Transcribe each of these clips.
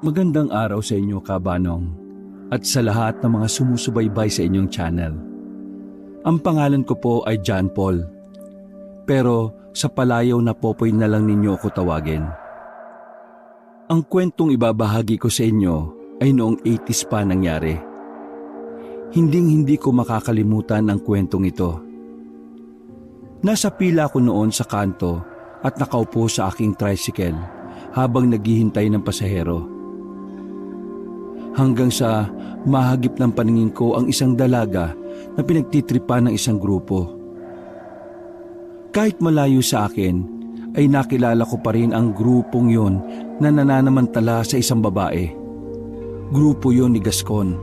Magandang araw sa inyo, Kabanong, at sa lahat ng mga sumusubaybay sa inyong channel. Ang pangalan ko po ay John Paul, pero sa palayaw na Popoy na lang ninyo ako tawagin. Ang kwentong ibabahagi ko sa inyo ay noong 80s pa nangyari. Hinding-hindi ko makakalimutan ang kwentong ito. Nasa pila ko noon sa kanto at nakaupo sa aking tricycle habang naghihintay ng pasahero. Hanggang sa mahagip ng paningin ko ang isang dalaga na pinagtitripan ng isang grupo. Kahit malayo sa akin, ay nakilala ko pa rin ang grupong yon na nananamantala sa isang babae. Grupo yon ni Gascon.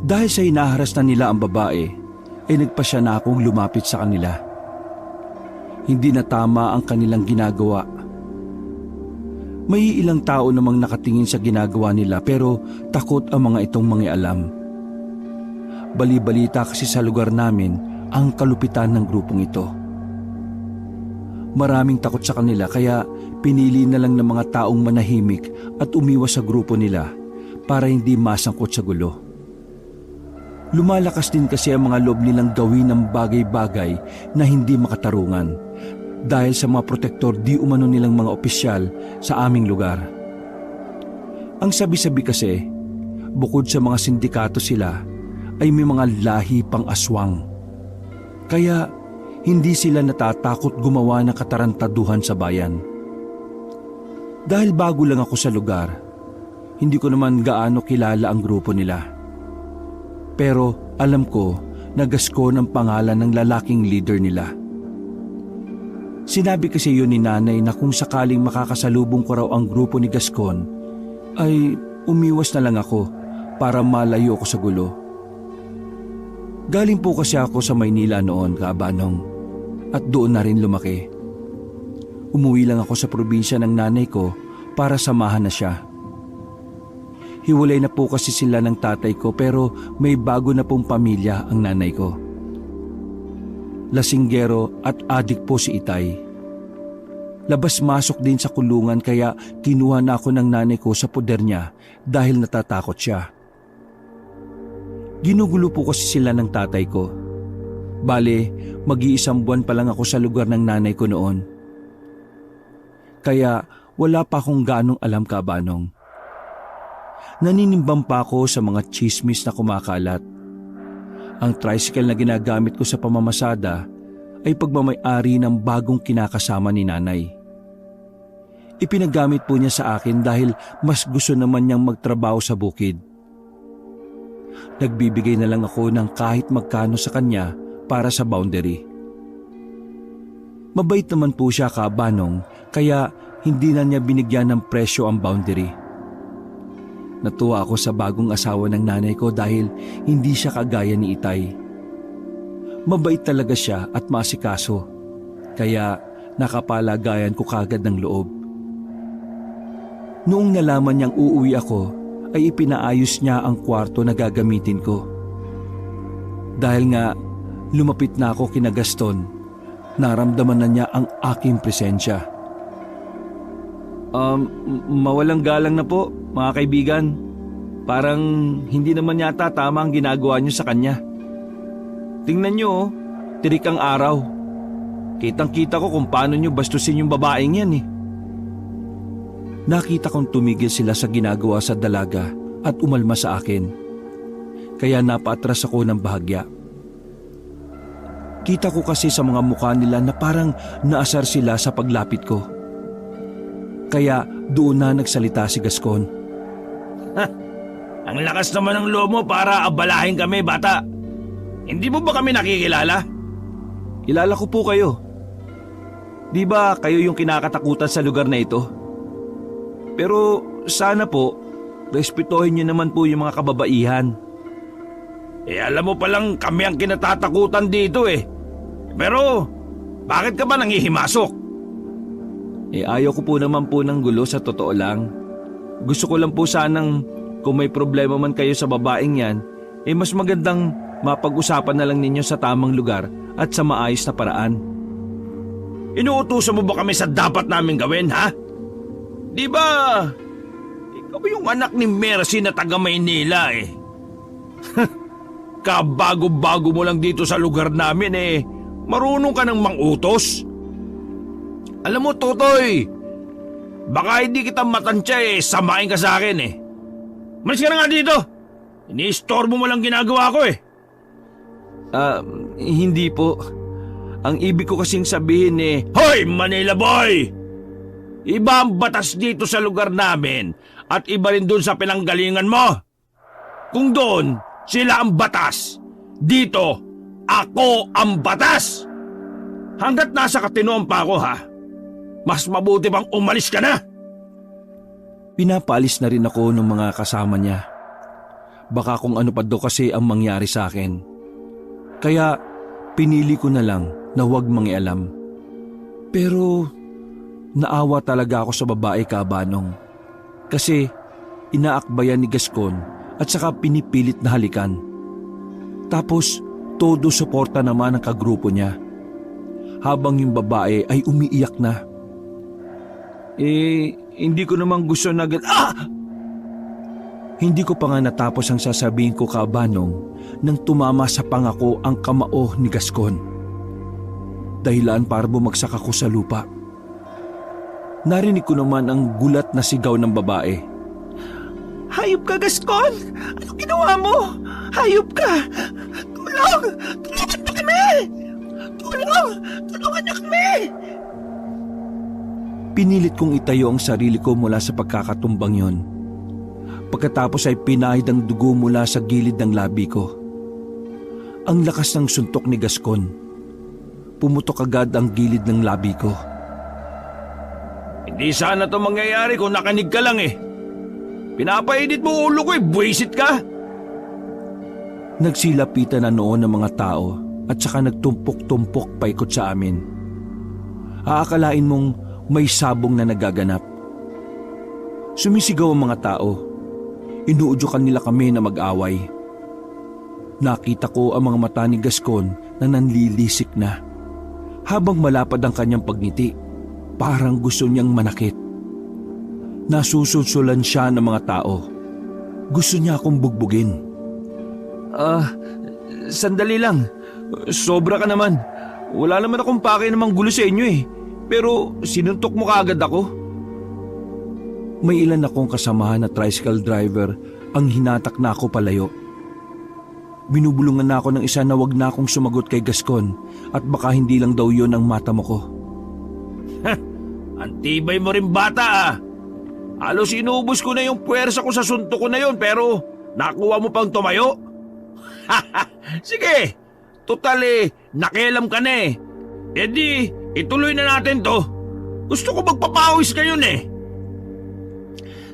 Dahil sa inaharas na nila ang babae, ay nagpasya na akong lumapit sa kanila. Hindi na tama ang kanilang ginagawa. May ilang tao namang nakatingin sa ginagawa nila pero takot ang mga itong mangialam. Bali-balita kasi sa lugar namin ang kalupitan ng grupong ito. Maraming takot sa kanila kaya pinili na lang ng mga taong manahimik at umiwas sa grupo nila para hindi masangkot sa gulo. Lumalakas din kasi ang mga loob nilang gawin ng bagay-bagay na hindi makatarungan dahil sa mga protektor di umano nilang mga opisyal sa aming lugar. Ang sabi-sabi kasi, bukod sa mga sindikato sila, ay may mga lahi pang aswang. Kaya hindi sila natatakot gumawa ng katarantaduhan sa bayan. Dahil bago lang ako sa lugar, hindi ko naman gaano kilala ang grupo nila. Pero alam ko na Gascon ang pangalan ng lalaking leader nila. Sinabi kasi yun ni nanay na kung sakaling makakasalubong ko raw ang grupo ni Gascon, ay umiwas na lang ako para malayo ako sa gulo. Galing po kasi ako sa Maynila noon, Kabanong, at doon na rin lumaki. Umuwi lang ako sa probinsya ng nanay ko para samahan na siya. Hiwalay na po kasi sila ng tatay ko pero may bago na pong pamilya ang nanay ko. Lasinggero at adik po si Itay. Labas-masok din sa kulungan kaya kinuha na ako ng nanay ko sa poder niya dahil natatakot siya. Ginugulo po kasi sila ng tatay ko. Bale, mag-iisang buwan pa lang ako sa lugar ng nanay ko noon. Kaya wala pa akong ganong alam, Kabanong. Naninimbang pa ako sa mga chismis na kumakalat. Ang tricycle na ginagamit ko sa pamamasada ay pagmamay-ari ng bagong kinakasama ni nanay. Ipinagamit po niya sa akin dahil mas gusto naman niyang magtrabaho sa bukid. Nagbibigay na lang ako ng kahit magkano sa kanya para sa boundary. Mabait naman po siya, Kabanong, kaya hindi na niya binigyan ng presyo ang boundary. Natuwa ako sa bagong asawa ng nanay ko dahil hindi siya kagaya ni Itay. Mabait talaga siya at maasikaso, kaya nakapalagayan ko kagad ng loob. Noong nalaman niyang uuwi ako, ay ipinaayos niya ang kwarto na gagamitin ko. Dahil nga lumapit na ako kina Gaston, naramdaman na niya ang aking presensya. Mawalang galang na po, mga kaibigan. Parang hindi naman yata tama ang ginagawa niyo sa kanya. Tingnan niyo, tirik ang araw. Kitang-kita ko kung paano niyo bastusin yung babaeng yan eh. Nakita kong tumigil sila sa ginagawa sa dalaga at umalma sa akin. Kaya napaatras ako ng bahagya. Kita ko kasi sa mga mukha nila na parang naasar sila sa paglapit ko. Kaya doon na nagsalita si Gascon. Ang lakas naman ng loob mo para abalahin kami, bata. Hindi mo ba kami nakikilala? Kilala ko po kayo. Di ba kayo yung kinakatakutan sa lugar na ito? Pero sana po, respetuhin niyo naman po yung mga kababaihan. Alam mo palang kami ang kinatatakutan dito eh. Pero, bakit ka ba nangihimasok? Ayaw ko po naman po ng gulo sa totoo lang. Gusto ko lang po sanang kung may problema man kayo sa babaeng yan, mas magandang mapag-usapan na lang ninyo sa tamang lugar at sa maayos na paraan. Inuutusan mo ba kami sa dapat namin gawin, ha? Di ba Ikaw yung anak ni Mercy na taga Maynila eh. Kabago-bago mo lang dito sa lugar namin eh. Marunong ka ng mangutos. Alam mo, Totoy, baka hindi kita matansya eh, samain ka sa akin eh. Malis ka na nga dito. Ini-istorbo mo lang ginagawa ko eh. Hindi po. Ang ibig ko kasing sabihin eh, Hoy, Manila boy! Iba ang batas dito sa lugar namin at iba rin doon sa pinanggalingan mo. Kung doon, sila ang batas. Dito, ako ang batas. Hanggat nasa katinuan pa ako ha, mas mabuti bang umalis ka na? Pinapalis na rin ako ng mga kasama niya. Baka kung ano pa daw kasi ang mangyari sa akin. Kaya pinili ko na lang na huwag mangialam. Pero naawa talaga ako sa babae, Kabanong. Kasi inaakbayan ni Gascon at saka pinipilit na halikan. Tapos todo suporta naman ang kagrupo niya. Habang yung babae ay umiiyak na. Hindi ko naman gusto na Hindi ko pa nga natapos ang sasabihin ko, Kabanong, nang tumama sa pangako ang kamao ni Gascon. Dahilan para bumagsak ako sa lupa. Narinig ko naman ang gulat na sigaw ng babae. Hayop ka, Gascon! Ano ginawa mo? Hayop ka! Tulong! Tulungan mo kami! Tulong! Tulungan niyo kami! Pinilit kong itayo ang sarili ko mula sa pagkakatumbang yon. Pagkatapos ay pinahid ang dugo mula sa gilid ng labi ko. Ang lakas ng suntok ni Gascon. Pumutok agad ang gilid ng labi ko. Hindi sana to mangyayari kung nakanig ka lang eh. Pinapainit mo ulo ko eh, buwisit ka. Nagsilapitan na noon ng mga tao at saka nagtumpok-tumpok paikot sa amin. Aakalain mong may sabong na nagaganap. Sumisigaw ang mga tao. Inuudyokan nila kami na mag-away. Nakita ko ang mga mata ni Gascon na nanlilisik na. Habang malapad ang kanyang pagngiti, parang gusto niyang manakit. Nasusulsulan siya ng mga tao. Gusto niya akong bugbugin. Sandali lang. Sobra ka naman. Wala naman akong pake namang gulo sa inyo eh. Pero sinuntok mo kaagad ako. May ilan akong kasamahan na tricycle driver ang hinatak na ako palayo. Binubulungan na ako ng isa na wag na akong sumagot kay Gascon at baka hindi lang daw yon ang mata mo ko. Antibay mo rin bata ah. Halos inubos ko na yung puwersa ko sa suntok ko na yon pero nakuha mo pang tumayo. Sige, total eh, nakialam ka na eh. E di, ituloy na natin to. Gusto ko magpapawis ngayon eh.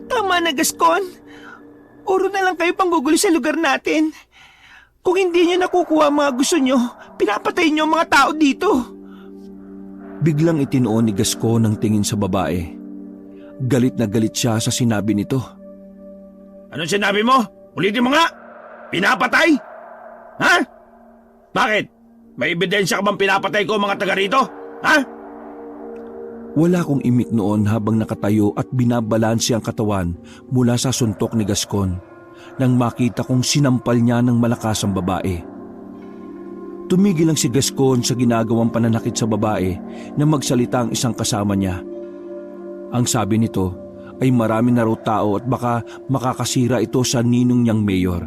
Tama na, Gascon. Puro na lang kayo panggugulo sa lugar natin. Kung hindi niyo nakukuha ang mga gusto niyo, pinapatay niyo ang mga tao dito. Biglang itinuon ni Gascon ang tingin sa babae. Galit na galit siya sa sinabi nito. Anong sinabi mo? Ulitin mo nga. Pinapatay? Ha? Bakit? May ebidensya ka bang pinapatay ko mga taga rito? Ha? Wala akong imik noon habang nakatayo at binabalanse ang katawan mula sa suntok ni Gascon nang makita kong sinampal niya ng malakas ang babae. Tumigil lang si Gascon sa ginagawang pananakit sa babae na magsalita ang isang kasama niya. Ang sabi nito ay marami na raw tao at baka makakasira ito sa ninong niyang mayor.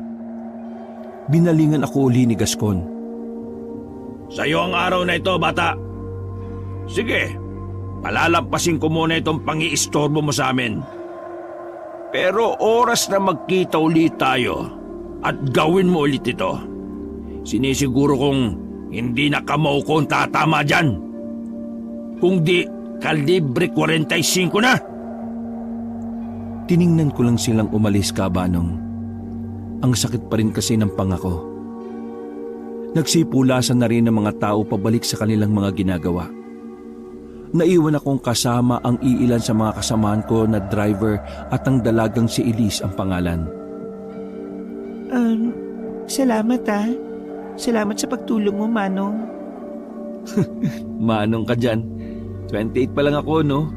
Binalingan ako uli ni Gascon. Sa'yo ang araw na ito, bata. Sige, palalampasin ko muna itong pang-iistorbo mo sa amin. Pero oras na magkita ulit tayo at gawin mo ulit ito. Sinisiguro kong hindi na kamao ko ang tatama dyan. Kung di, kalibre 45 na. Tiningnan ko lang silang umalis, Kabanong. Ang sakit pa rin kasi ng pangako. Nagsipulasan na rin ng mga tao pabalik sa kanilang mga ginagawa. Naiwan akong kasama ang iilan sa mga kasamahan ko na driver at ang dalagang si Elise ang pangalan. Salamat ah. Salamat sa pagtulong mo, Manong. Manong ka dyan. 28 pa lang ako, no?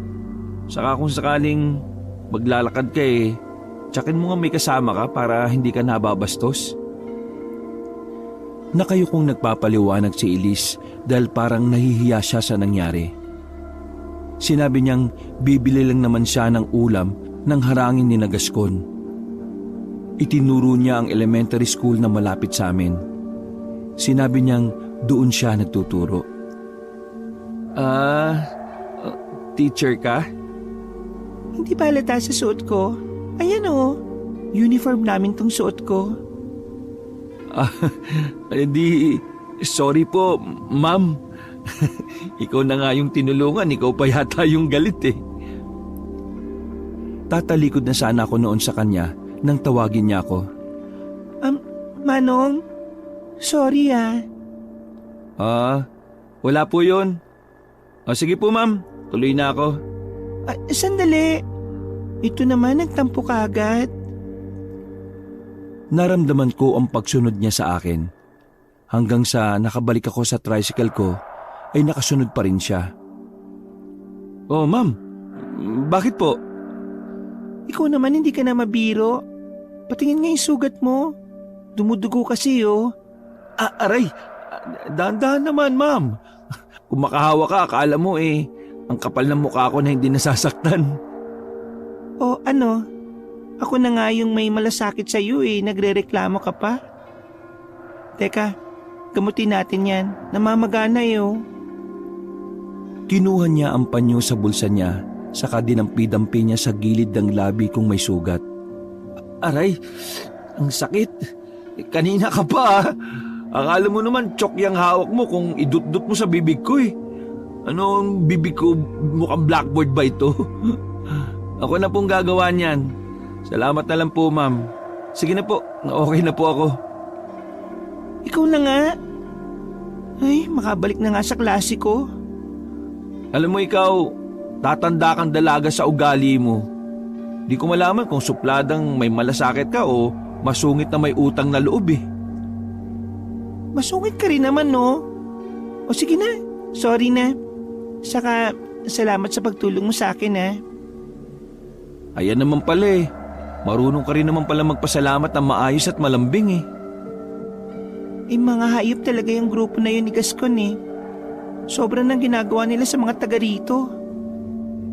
Saka kung sakaling maglalakad ka Tsakin mo nga may kasama ka para hindi ka nababastos. Nakayukong nagpapaliwanag si Elise dahil parang nahihiya siya sa nangyari. Sinabi niyang bibili lang naman siya ng ulam nang harangin ni Gascon. Itinuro niya ang elementary school na malapit sa amin. Sinabi niyang doon siya nagtuturo. Teacher ka? Hindi ba halata sa suot ko? Ayan oh, uniform namin tong suot ko. Sorry po, ma'am. Ikaw na nga yung tinulungan, ikaw pa yata yung galit eh. Tatalikod na sana ako noon sa kanya nang tawagin niya ako. Manong, sorry Wala po yun. Sige po ma'am, tuloy na ako. Sandali. Ito naman, nagtampo ka agad. Naramdaman ko ang pagsunod niya sa akin. Hanggang sa nakabalik ako sa tricycle ko, ay nakasunod pa rin siya. Oh ma'am, bakit po? Ikaw naman hindi ka na mabiro. Patingin nga yung sugat mo. Dumudugo kasi oh. Aray, dahan-dahan naman ma'am. Kung makahawa ka, akala mo ang kapal ng mukha ko na hindi nasasaktan. O ano? Ako na nga yung may malasakit sa iyo nagrereklamo ka pa. Teka, gamutin natin yan. Namamagana oh. Kinuha niya ang panyo sa bulsa niya, saka dinampi-dampi niya sa gilid ng labi kung may sugat. Aray, ang sakit. Kanina ka pa Akala mo naman chok yung hawak mo kung idut-dut mo sa bibig ko Ano ang bibig ko, mukhang blackboard ba ito? Ako na pong gagawa niyan. Salamat na lang po, ma'am. Sige na po, okay na po ako. Ikaw na nga. Ay, makabalik na nga sa klase ko. Alam mo ikaw, tatanda kang dalaga sa ugali mo. Di ko malaman kung supladang may malasakit ka o masungit na may utang na loob Masungit ka rin naman, no? O sige na, sorry na. Saka, salamat sa pagtulong mo sa akin, Ayan naman pala Marunong ka rin naman pala magpasalamat ng maayos at malambing Mga hayop talaga yung grupo na yun ni Gascon Sobrang nang ginagawa nila sa mga taga rito.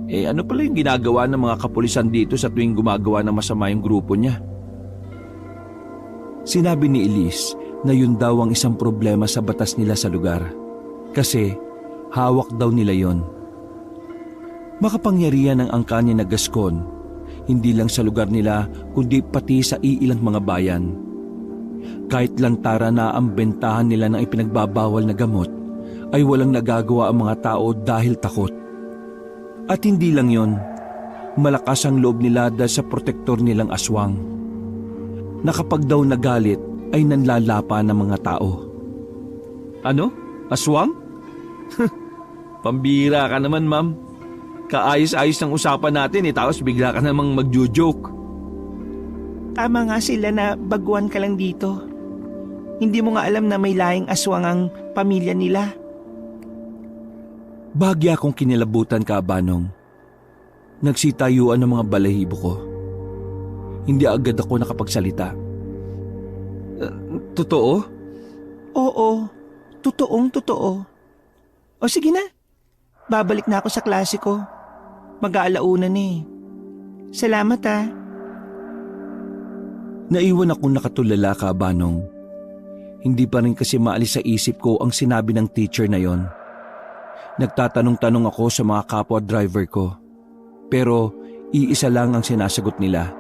Ano pala yung ginagawa ng mga kapulisan dito sa tuwing gumagawa ng masama yung grupo niya? Sinabi ni Elise na yun daw ang isang problema sa batas nila sa lugar. Kasi hawak daw nila yon. Makapangyarihan ang angka niya na Gascon, hindi lang sa lugar nila kundi pati sa iilang mga bayan. Kahit lantara na ang bentahan nila ng ipinagbabawal na gamot, ay walang nagagawa ang mga tao dahil takot. At hindi lang yon, malakas ang loob nila dahil sa protektor nilang aswang. Na kapag daw nagalit ay nanlalapa ng mga tao. Ano? Aswang? Pambira ka naman, ma'am. Kaayos-ayos ng usapan natin tapos bigla ka namang magjo-joke. Tama nga sila na baguhan ka lang dito. Hindi mo nga alam na may lahing aswang ang pamilya nila. Bahagya akong kinilabutan ka, Banong. Nagsitayuan ng mga balahibo ko. Hindi agad ako nakapagsalita. Totoo? Oo, totoong-totoo. O sige na, babalik na ako sa klase ko. Mag-aalauna na Salamat Naiwan akong nakatulala ka, Banong. Hindi pa rin kasi maalis sa isip ko ang sinabi ng teacher na yon. Nagtatanong-tanong ako sa mga kapwa driver ko. Pero iisa lang ang sinasagot nila.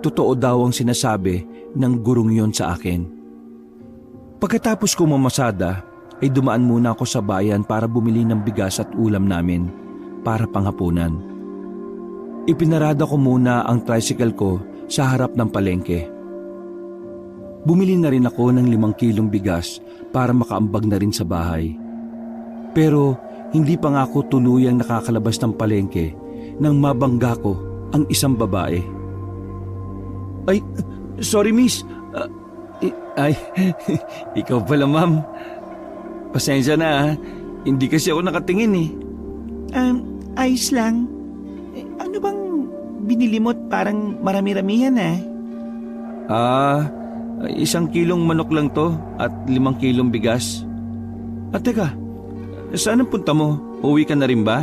Totoo daw ang sinasabi ng gurong yon sa akin. Pagkatapos ko mamasada, ay dumaan muna ako sa bayan para bumili ng bigas at ulam namin para panghapunan. Ipinarada ko muna ang tricycle ko sa harap ng palengke. Bumili na rin ako ng 5 kilong bigas para makaambag na rin sa bahay. Pero hindi pa nga ako tuluyang nakakalabas ng palengke nang mabangga ko ang isang babae. Ay, sorry miss. Ikaw pala ma'am. Pasensya na hindi kasi ako nakatingin Ayos lang. Ano bang binili mo parang marami-ramihan Ah, 1 kilong manok lang to at 5 kilong bigas. At teka, saan ang punta mo? Uwi ka na rin ba?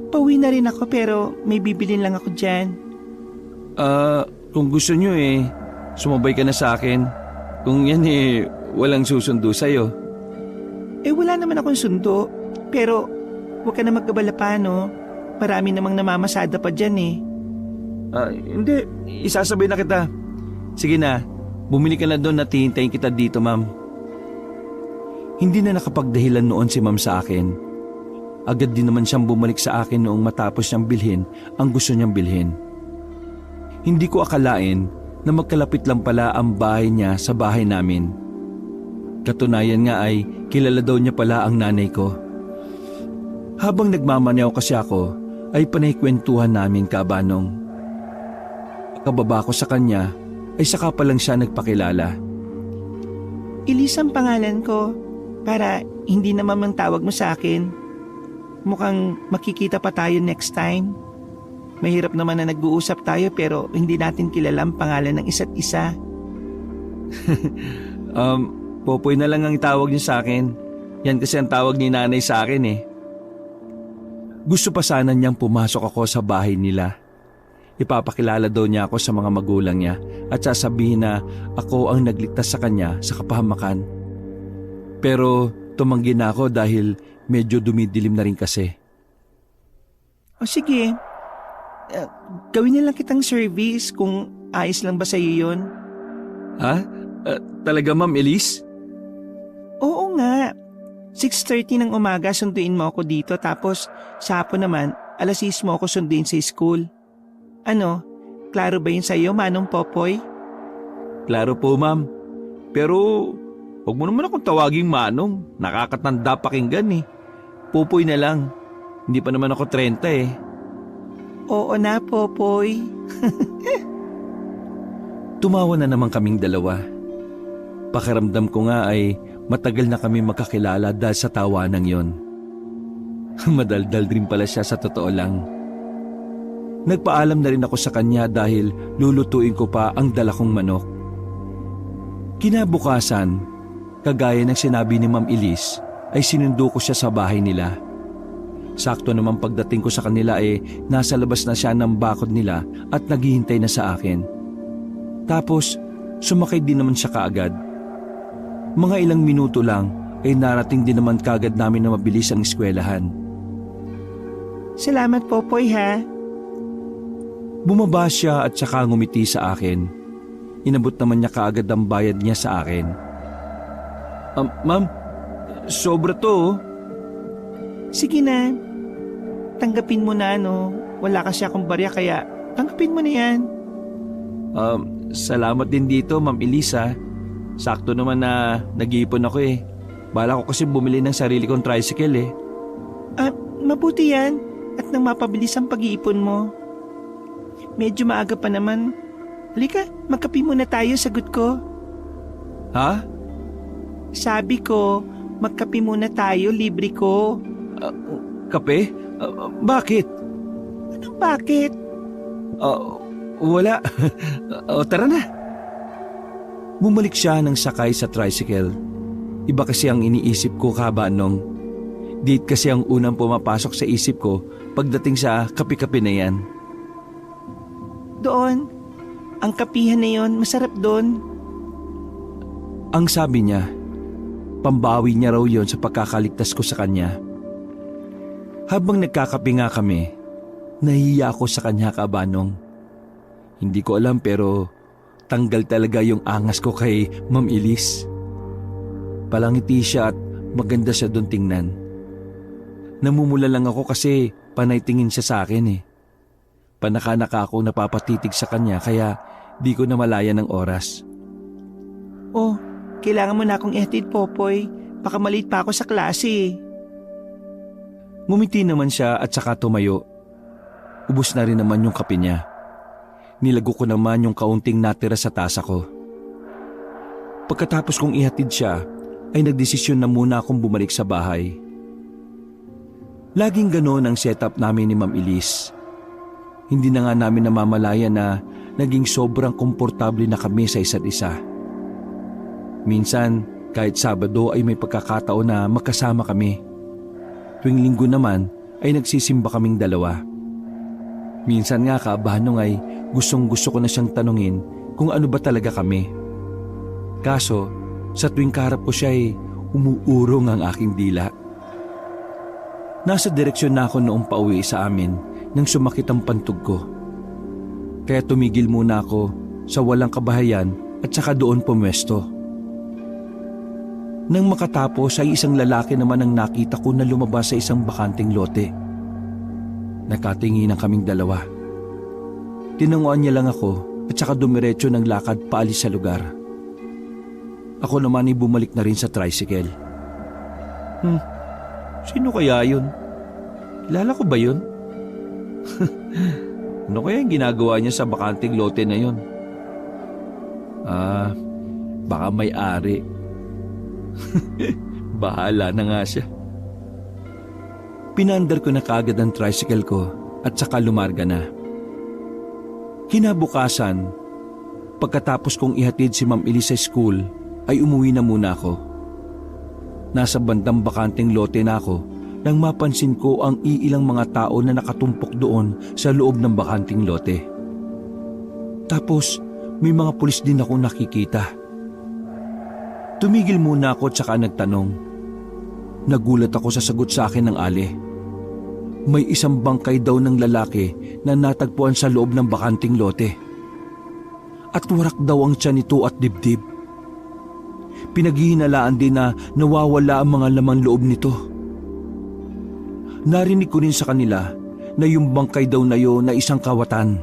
Pauwi na rin ako pero may bibilin lang ako dyan. Kung gusto nyo sumabay ka na sa akin. Kung yan walang susundo sa'yo. Wala naman akong sundo. Pero huwag ka na magkabala pa, no? Marami namang namamasada pa dyan Hindi, isasabay na kita. Sige na, bumili ka na doon at hihintayin kita dito, ma'am. Hindi na nakapagdahilan noon si ma'am sa akin. Agad din naman siyang bumalik sa akin noong matapos niyang bilhin ang gusto niyang bilhin. Hindi ko akalain na magkalapit lang pala ang bahay niya sa bahay namin. Katunayan nga ay kilala daw niya pala ang nanay ko. Habang nagmamaneho kasi ako ay panay-kwentuhan namin kabanong. Kababa ko sa kanya ay saka pa lang siya nagpakilala. Elise ang pangalan ko para hindi naman ang tawag mo sa akin. Mukhang makikita pa tayo next time. Mahirap naman na nag-uusap tayo pero hindi natin kilala ang pangalan ng isa't isa. Popoy na lang ang tawag niyo sa akin. Yan kasi ang tawag ni nanay sa akin Gusto pa sana niyang pumasok ako sa bahay nila. Ipapakilala daw niya ako sa mga magulang niya at sasabihin na ako ang nagligtas sa kanya sa kapahamakan. Pero tumanggi na ako dahil medyo dumidilim na rin kasi. O sige, gawin na lang kitang service kung ayos lang ba sa'yo yun. Ha? Talaga, Ma'am Elise? Oo nga. 6:30 ng umaga sunduin mo ako dito tapos sa hapon naman 6:00 mo ako sunduin sa school. Ano, klaro ba yun sa'yo, Manong Popoy? Klaro po, Ma'am. Pero huwag mo naman akong tawaging Manong. Nakakatanda pakinggan Popoy na lang. Hindi pa naman ako 30 Oo na, Popoy. Tumawa na naman kaming dalawa. Pakiramdam ko nga ay matagal na kami magkakilala dahil sa tawanan yon. Madaldal rin pala siya sa totoo lang. Nagpaalam na rin ako sa kanya dahil lulutuin ko pa ang dala kong manok. Kinabukasan, kagaya ng sinabi ni Ma'am Elise, ay sinundo ko siya sa bahay nila. Sakto naman pagdating ko sa kanila nasa labas na siya ng bakod nila at naghihintay na sa akin. Tapos, sumakay din naman siya kaagad. Mga ilang minuto lang ay narating din naman kaagad namin na mabilis ang eskwelahan. Salamat, Popoy, ha? Bumaba siya at saka ngumiti sa akin. Inabot naman niya kaagad ang bayad niya sa akin. Ma'am, sobra to. Sige na. Tanggapin mo na, Wala kasi akong barya kaya tanggapin mo na yan. Salamat din dito, Ma'am Elisa. Sakto naman na nag-iipon ako Bala ko kasi bumili ng sarili kong tricycle Mabuti yan at nang mapabilis ang pag-iipon mo. Medyo maaga pa naman. Halika, magkape muna tayo, sagot ko. Ha? Sabi ko, magkape muna tayo, libre ko. Kape? Bakit? Anong bakit? Wala. Tara na. Bumalik siya nang sakay sa tricycle. Iba kasi ang iniisip ko kabanong. Date kasi ang unang pumapasok sa isip ko pagdating sa kape-kape na yan. Doon. Ang kapihan na yon, masarap doon. Ang sabi niya, pambawi niya raw yon sa pagkakaligtas ko sa kanya. Habang nagkakape nga kami, nahihiya ako sa kanya kabanong. Hindi ko alam pero tanggal talaga yung angas ko kay Ma'am Elise. Palangiti siya at maganda siya doon tingnan. Namumula lang ako kasi panay tingin siya sa akin Panaka-naka ako napapatitig sa kanya kaya di ko na malaya ng oras. Oh, kailangan mo na akong ihatid, Popoy. Baka maliit pa ako sa klase. Ngumiti naman siya at saka tumayo. Ubus na rin naman yung kape niya. Nilago ko naman yung kaunting natira sa tasa ko. Pagkatapos kong ihatid siya, ay nagdesisyon na muna akong bumalik sa bahay. Laging ganoon ang setup namin ni Ma'am Elise. Hindi na nga namin namamalayan na naging sobrang komportable na kami sa isa't isa. Minsan, kahit Sabado ay may pagkakataon na magkasama kami. Tuwing Linggo naman ay nagsisimba kaming dalawa. Minsan nga kaabahan nung ay gustong-gusto ko na siyang tanungin kung ano ba talaga kami. Kaso, sa tuwing kaharap ko siya ay umuurong ang aking dila. Nasa direksyon na ako noong pauwi sa amin nang sumakit ang pantog ko. Kaya tumigil muna ako sa walang kabahayan at saka doon pumwesto. Nang makatapos ay isang lalaki naman ang nakita ko na lumabas sa isang bakanting lote. Nakatinginan kaming dalawa. Tinanguan niya lang ako at saka dumiretso ng lakad paalis sa lugar. Ako naman ay bumalik na rin sa tricycle. Sino kaya yun? Kilala ko ba yun? Ano kaya yung ginagawa niya sa bakanting lote na yun? Baka may-ari. Bahala na nga siya. Pinandar ko na kaagad ang tricycle ko at saka lumarga na. Kinabukasan, pagkatapos kong ihatid si Ma'am Elise sa school, ay umuwi na muna ako. Nasa bandang bakanting lote na ako nang mapansin ko ang iilang mga tao na nakatumpok doon sa loob ng bakanting lote. Tapos may mga pulis din ako nakikita. Tumigil muna ako at saka nagtanong. Nagulat ako sa sagot sa akin ng ale. May isang bangkay daw ng lalaki na natagpuan sa loob ng bakanting lote. At warak daw ang tiyan nito at dibdib. Pinaghihinalaan din na nawawala ang mga laman loob nito. Narinig ko rin sa kanila na yung bangkay daw na yun na isang kawatan.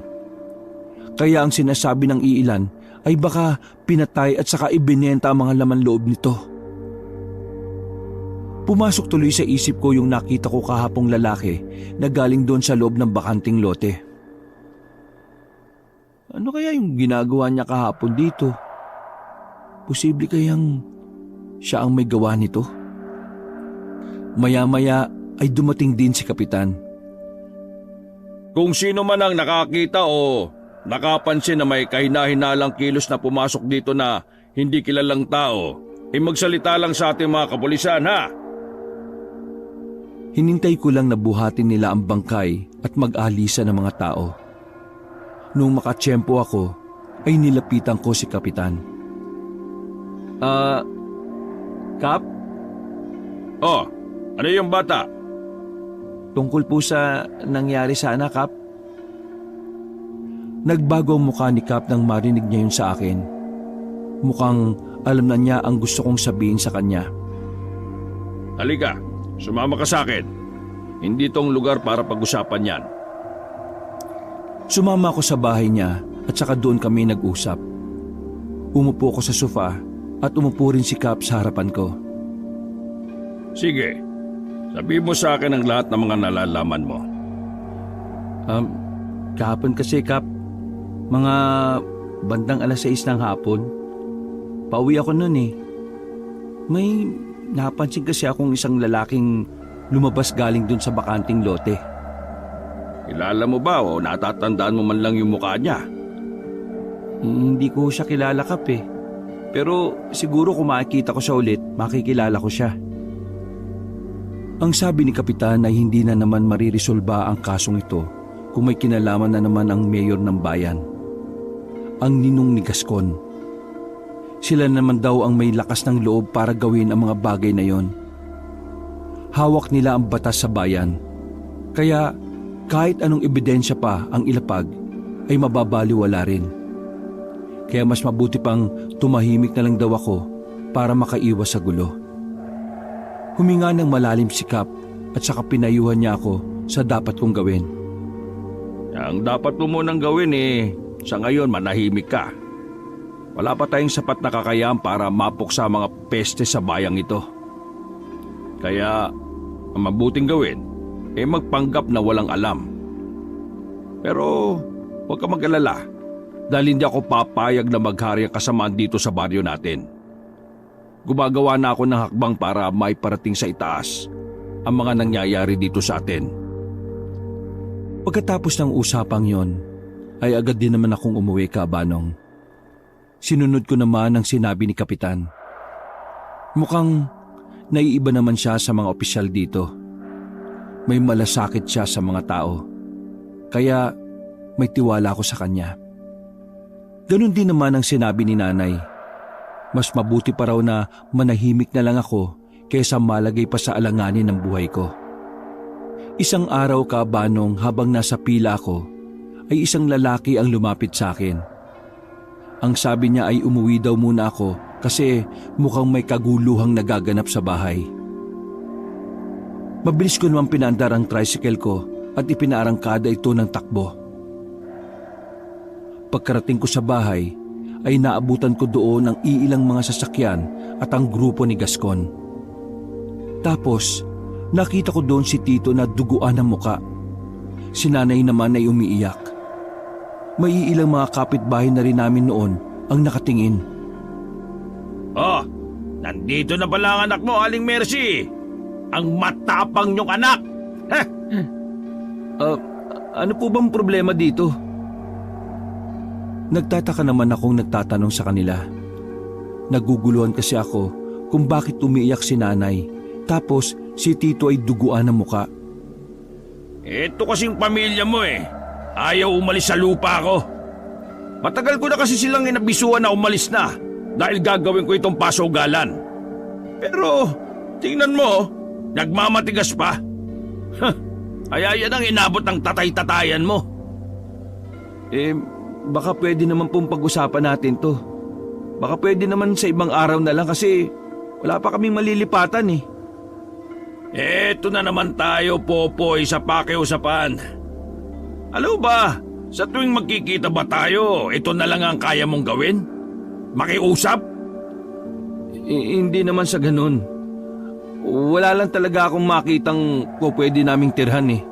Kaya ang sinasabi ng iilan ay baka pinatay at saka ibinenta ang mga laman loob nito. Pumasok tuloy sa isip ko yung nakita ko kahapong lalaki na galing doon sa loob ng bakanting lote. Ano kaya yung ginagawa niya kahapon dito? Posible kayang siya ang may gawa nito? Maya-maya ay dumating din si Kapitan. Kung sino man ang nakakita o nakapansin na may kahina-hinalang kilos na pumasok dito na hindi kilalang tao, magsalita lang sa ating mga kapulisan, ha? Hinintay ko lang na buhatin nila ang bangkay at mag-alisa ng mga tao. Nung makatsyempo ako, ay nilapitan ko si Kapitan. Kap? Oh, ano yung bata? Tungkol po sa nangyari sana, Kap. Nagbago ang mukha ni Kap nang marinig niya yun sa akin. Mukhang alam na niya ang gusto kong sabihin sa kanya. Halika, sumama ka sa akin. Hindi tong lugar para pag-usapan yan. Sumama ako sa bahay niya at saka doon kami nag-usap. Umupo ko sa sofa at umupo rin si Kap sa harapan ko. Sige, sabihin mo sa akin ang lahat ng mga nalalaman mo. Kahapon kasi, Kap, mga bandang 6:00 ng hapon. Pauwi ako noon eh. May napansin kasi akong isang lalaking lumabas galing dun sa bakanting lote. Kilala mo ba o natatandaan mo man lang yung mukha niya? Hindi ko siya kilala, Kap eh. Pero siguro kung makikita ko siya ulit, makikilala ko siya. Ang sabi ni Kapitan ay hindi na naman mariresolba ang kasong ito kung may kinalaman na naman ang mayor ng bayan, ang ninong ni Gascon. Sila naman daw ang may lakas ng loob para gawin ang mga bagay na yon. Hawak nila ang batas sa bayan, kaya kahit anong ebidensya pa ang ilapag ay mababaliwala rin. Kaya mas mabuti pang tumahimik na lang daw ako para makaiwas sa gulo. Huminga ng malalim si Kap at saka pinayuhan niya ako sa dapat kong gawin. Ang dapat mo munang gawin sa ngayon manahimik ka. Wala pa tayong sapat na kakayahan para mapuksa mga peste sa bayang ito. Kaya ang mabuting gawin magpanggap na walang alam. Pero huwag ka mag-alala. Dahil hindi ako papayag na maghari ang kasamaan dito sa baryo natin. Gumagawa na ako ng hakbang para maiparating sa itaas ang mga nangyayari dito sa atin. Pagkatapos ng usapang yon, ay agad din naman akong umuwi, Kabanong. Sinunod ko naman ang sinabi ni Kapitan. Mukhang naiiba naman siya sa mga opisyal dito. May malasakit siya sa mga tao. Kaya may tiwala ako sa kanya. Ganon din naman ang sinabi ni Nanay. Mas mabuti pa raw na manahimik na lang ako kaysa malagay pa sa alanganin ng buhay ko. Isang araw, Kabanong, habang nasa pila ako, ay isang lalaki ang lumapit sa akin. Ang sabi niya ay umuwi daw muna ako kasi mukhang may kaguluhang nagaganap sa bahay. Mabilis ko naman pinandar ang tricycle ko at ipinaarangkada ito ng takbo. Pagkarating ko sa bahay, ay naabutan ko doon ang iilang mga sasakyan at ang grupo ni Gascon. Tapos, nakita ko doon si Tito na duguan ng muka. Si Nanay naman ay umiiyak. May ilang mga kapitbahay na rin namin noon ang nakatingin. Oh, nandito na pala ang anak mo, Aling Mercy. Ang matapang niyong anak. Heh. Ano po bang problema dito? Nagtataka naman akong nagtatanong sa kanila. Naguguluhan kasi ako kung bakit umiiyak si Nanay, tapos si Tito ay duguan ng muka. Ito kasing pamilya mo eh. Ayaw umalis sa lupa ko. Matagal ko na kasi silang inabisuan na umalis na dahil gagawin ko itong pasugalan. Pero tingnan mo, nagmamatigas pa. Kaya yan ang inabot ng tatay-tatayan mo. Baka pwede naman pong pag-usapan natin to. Baka pwede naman sa ibang araw na lang kasi wala pa kaming malilipatan eh. Eto na naman tayo, Popoy, sa pakiusapan. Alam ba, sa tuwing magkikita ba tayo, ito na lang ang kaya mong gawin? Makiusap? Hindi naman sa ganun. Wala lang talaga akong makitang pwede naming tirhan eh.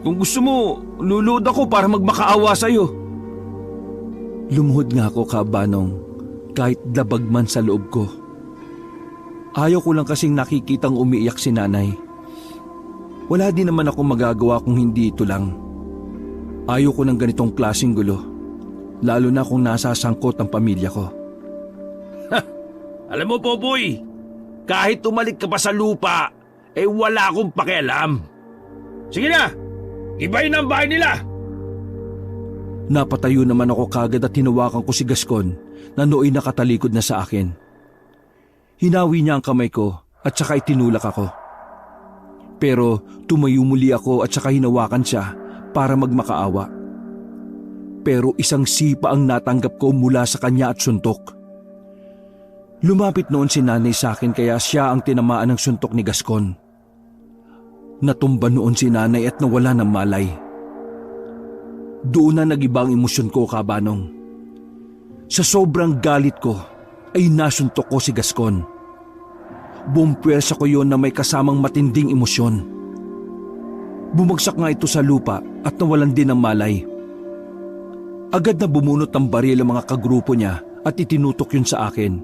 Kung gusto mo, lulod ako para magmakaawa sa'yo. Lumuhod nga ako, Kabanong, kahit labag man sa loob ko. Ayaw ko lang kasing nakikitang umiiyak si Nanay. Wala din naman ako magagawa kung hindi ito lang. Ayaw ko ng ganitong klaseng gulo, lalo na kung nasasangkot ang pamilya ko. Alam mo, Popoy, kahit tumalik ka pa sa lupa, wala akong pakialam. Sige na, ibahin ang bahay nila. Napatayo naman ako kagad at hinawakan ko si Gascon na nooy nakatalikod na sa akin. Hinawi niya ang kamay ko at saka itinulak ako. Pero tumayo muli ako at saka hinawakan siya para magmakaawa. Pero isang sipa ang natanggap ko mula sa kanya at suntok. Lumapit noon si Nanay sa akin kaya siya ang tinamaan ng suntok ni Gascon. Natumba noon si Nanay at nawala ng malay. Doon na nag-iba ang emosyon ko, Kabanong. Sa sobrang galit ko, ay nasuntok ko si Gascon. Buong puwersa ko yon na may kasamang matinding emosyon. Bumagsak nga ito sa lupa at nawalan din ng malay. Agad na bumunot ng baril ang mga kagrupo niya at itinutok yun sa akin.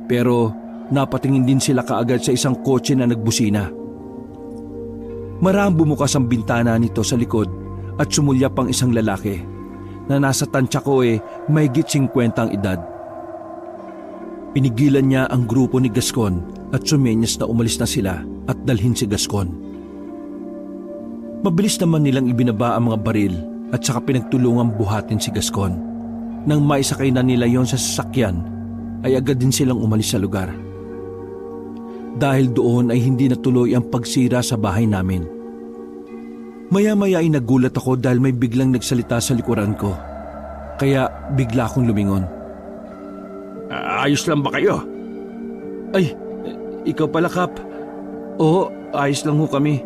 Pero napatingin din sila kaagad sa isang kotse na nagbusina. Maraming bumukas ang bintana nito sa likod at sumulyap ang isang lalaki na nasa tansya ko mahigit 50 ang edad. Pinigilan niya ang grupo ni Gascon at sumenyas na umalis na sila at dalhin si Gascon. Mabilis naman nilang ibinaba ang mga baril at saka pinagtulungang buhatin si Gascon. Nang maisakay na nila yon sa sasakyan, ay agad din silang umalis sa lugar. Dahil doon ay hindi natuloy ang pagsira sa bahay namin. Maya-maya ay nagulat ako dahil may biglang nagsalita sa likuran ko. Kaya bigla akong lumingon. Ayos lang ba kayo? Ay, ikaw pala, Kap. Oo, ayos lang ho kami.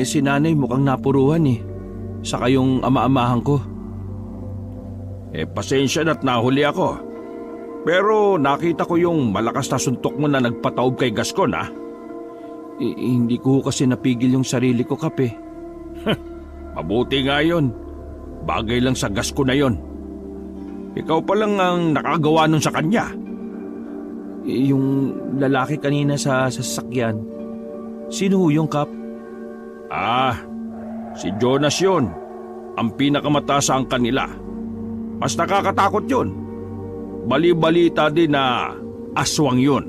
Si Nanay mukhang napuruhan Saka yung ama-amahan ko. Pasensya na't nahuli ako. Pero nakita ko yung malakas na suntok mo na nagpataob kay Gascon, ha? Hindi ko kasi napigil yung sarili ko, Kap Mabuti nga yun. Bagay lang sa Gascon na yon. Ikaw pa lang ang nakagawa nun sa kanya. Yung lalaki kanina sa sasakyan, sino ho yung, Kap? Si Jonas yun. Ang pinakamataas ang kanila. Mas nakakatakot yun. Bali-balita din na aswang yun.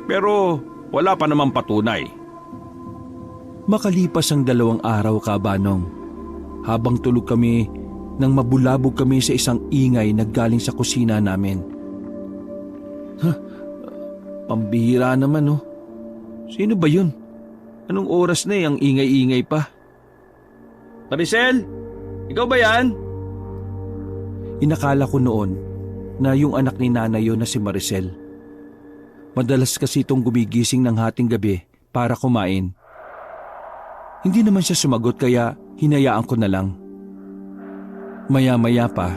Pero wala pa namang patunay. Makalipas ang 2 araw, Kabanong. Habang tulog kami, nang mabulabog kami sa isang ingay na galing sa kusina namin. Pambihira naman, oh. Sino ba yun? Anong oras na ang ingay-ingay pa? Maricel, ikaw ba yan? Inakala ko noon na yung anak ni nanay yun na si Maricel. Madalas kasi itong gumigising ng hating gabi para kumain. Hindi naman siya sumagot kaya hinayaan ko na lang. Maya-maya pa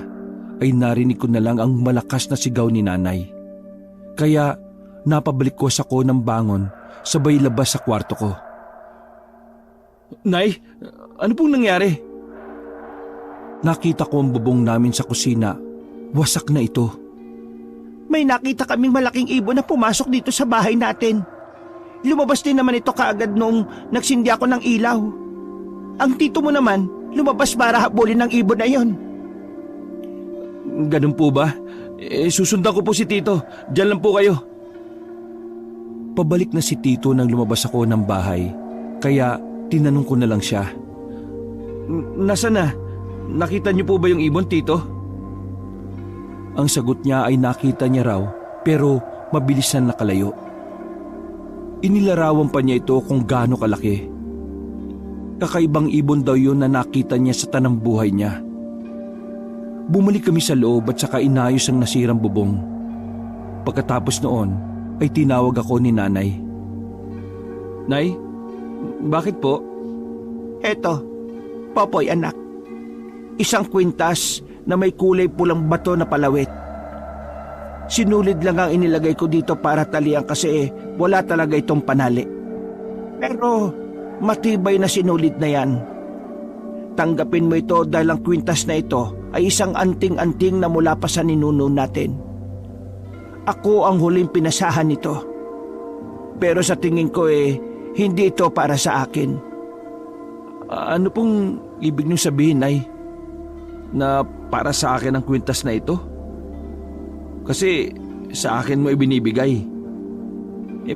ay narinig ko na lang ang malakas na sigaw ni nanay. Kaya napabalik ko sa ko ng bangon sabay labas sa kwarto ko. Nay, ano pong nangyari? Nakita ko ang bubong namin sa kusina. Wasak na ito. May nakita kaming malaking ibon na pumasok dito sa bahay natin. Lumabas din naman ito kaagad nung nagsindi ako ng ilaw. Ang tito mo naman, lumabas para habulin ng ibon na yon. Ganun po ba? Susundan ko po si Tito. Diyan lang po kayo. Pabalik na si Tito nang lumabas ako ng bahay. Kaya tinanong ko na lang siya. Nasaan na? Nakita niyo po ba yung ibon, Tito? Ang sagot niya ay nakita niya raw pero mabilis na nakalayo. Inilarawan pa niya ito kung gaano kalaki. Kakaibang ibon daw yun na nakita niya sa tanang buhay niya. Bumalik kami sa loob at saka inayos ang nasirang bubong. Pagkatapos noon ay tinawag ako ni nanay. Nay, bakit po? Eto, Popoy anak. Isang kwintas na may kulay pulang bato na palawit. Sinulid lang ang inilagay ko dito para talian kasi wala talaga itong panali. Pero matibay na sinulid na yan. Tanggapin mo ito dahil ang kwintas na ito ay isang anting-anting na mula pa sa ninuno natin. Ako ang huling pinasahan nito. Pero sa tingin ko hindi ito para sa akin. Ano pong ibig niyong sabihin, Nay? Na para sa akin ang kwintas na ito? Kasi sa akin mo ibinibigay.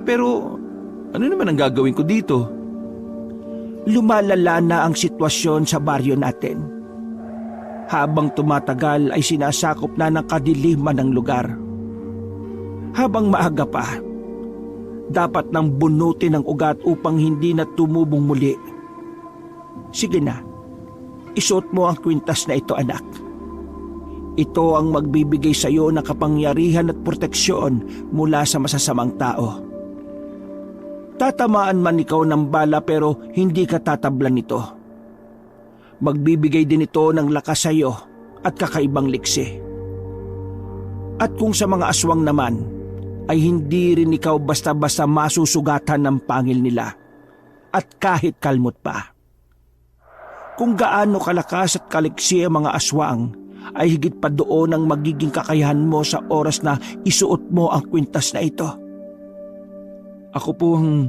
Pero ano naman ang gagawin ko dito? Lumalala na ang sitwasyon sa baryo natin. Habang tumatagal ay sinasakop na ng kadiliman ng lugar. Habang maaga pa, dapat nang bunutin ang ugat upang hindi na tumubong muli. Sige na, isuot mo ang kwintas na ito, anak. Ito ang magbibigay sa iyo ng kapangyarihan at proteksyon mula sa masasamang tao. Tatamaan man ikaw ng bala pero hindi ka tatablan nito. Magbibigay din ito ng lakas sa iyo at kakaibang liksi. At kung sa mga aswang naman, ay hindi rin ikaw basta-basta masusugatan ng pangil nila at kahit kalmot pa. Kung gaano kalakas at kaliksi ang mga aswang, ay higit pa doon ang magiging kakayahan mo sa oras na isuot mo ang kwintas na ito. Ako po ang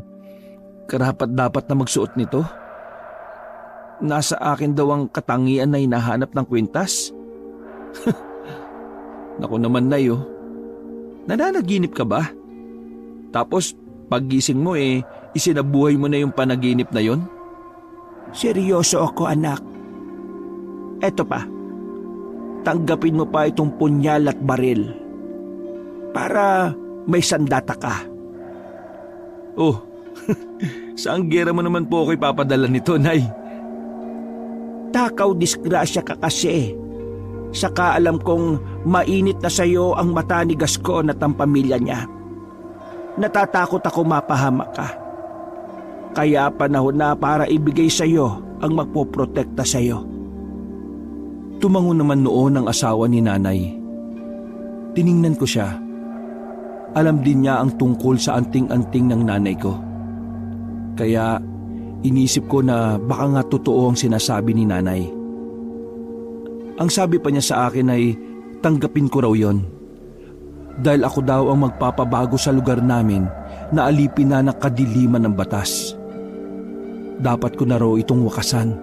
karapat-dapat na magsuot nito? Nasa akin daw ang katangian na hinahanap ng kwintas? Naku naman, Nay, oh. Nananaginip ka ba? Tapos paggising mo isinabuhay mo na yung panaginip na yon? Seryoso ako, anak. Eto pa, tanggapin mo pa itong punyal at baril para may sandata ka. Oh, saan gera mo naman po ako ipapadala nito, Nay? Takaw disgrasya ka kasi. Saka alam kong mainit na sa'yo ang mata ni Gascon at ang pamilya niya. Natatakot ako mapahamak ka. Kaya panahon na para ibigay sa'yo ang magpoprotekta sa'yo. Tumango naman noon ang asawa ni nanay. Tiningnan ko siya. Alam din niya ang tungkol sa anting-anting ng nanay ko. Kaya inisip ko na baka nga totoo ang sinasabi ni nanay. Ang sabi pa niya sa akin ay tanggapin ko raw yon. Dahil ako daw ang magpapabago sa lugar namin na alipin na ng kadiliman ng batas. Dapat ko na raw itong wakasan.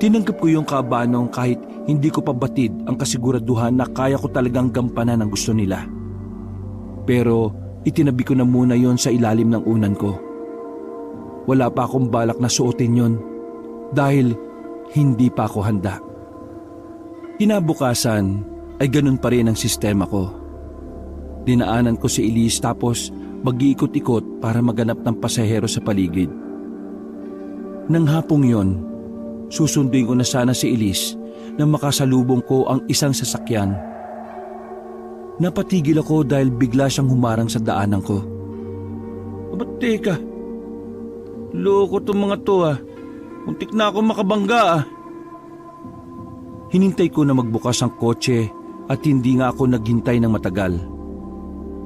Tinanggap ko yung kabanong kahit hindi ko pa batid ang kasiguraduhan na kaya ko talagang gampanan ang gusto nila. Pero itinabi ko na muna yon sa ilalim ng unan ko. Wala pa akong balak na suotin yon dahil hindi pa ako handa. Kinabukasan ay ganun pa rin ang sistema ko. Dinaanan ko si Elise tapos mag-iikot-ikot para maganap ng pasahero sa paligid. Nang hapong yon, susunduin ko na sana si Elise na makasalubong ko ang isang sasakyan. Napatigil ako dahil bigla siyang humarang sa daanan ko. Aba teka, loko tong mga to ah. Muntik na ako makabangga ah. Hinintay ko na magbukas ang kotse at hindi nga ako naghintay ng matagal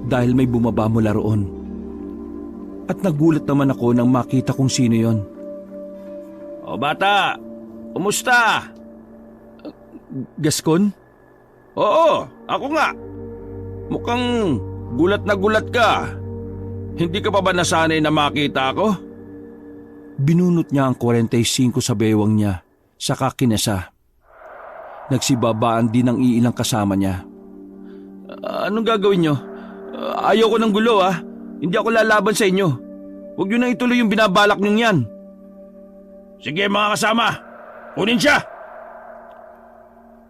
dahil may bumaba mula roon. At nagulat naman ako nang makita kong sino yon. O bata, kumusta? Gascon? Oo, ako nga. Mukhang gulat na gulat ka. Hindi ka pa ba nasanay na makita ako? Binunot niya ang 45 sa bewang niya, saka kinasa. Nagsibabaan din ang iilang kasama niya. Anong gagawin niyo? Ayaw ko ng gulo ah. Hindi ako lalaban sa inyo. Huwag niyo na ituloy yung binabalak niyong yan. Sige mga kasama, kunin siya!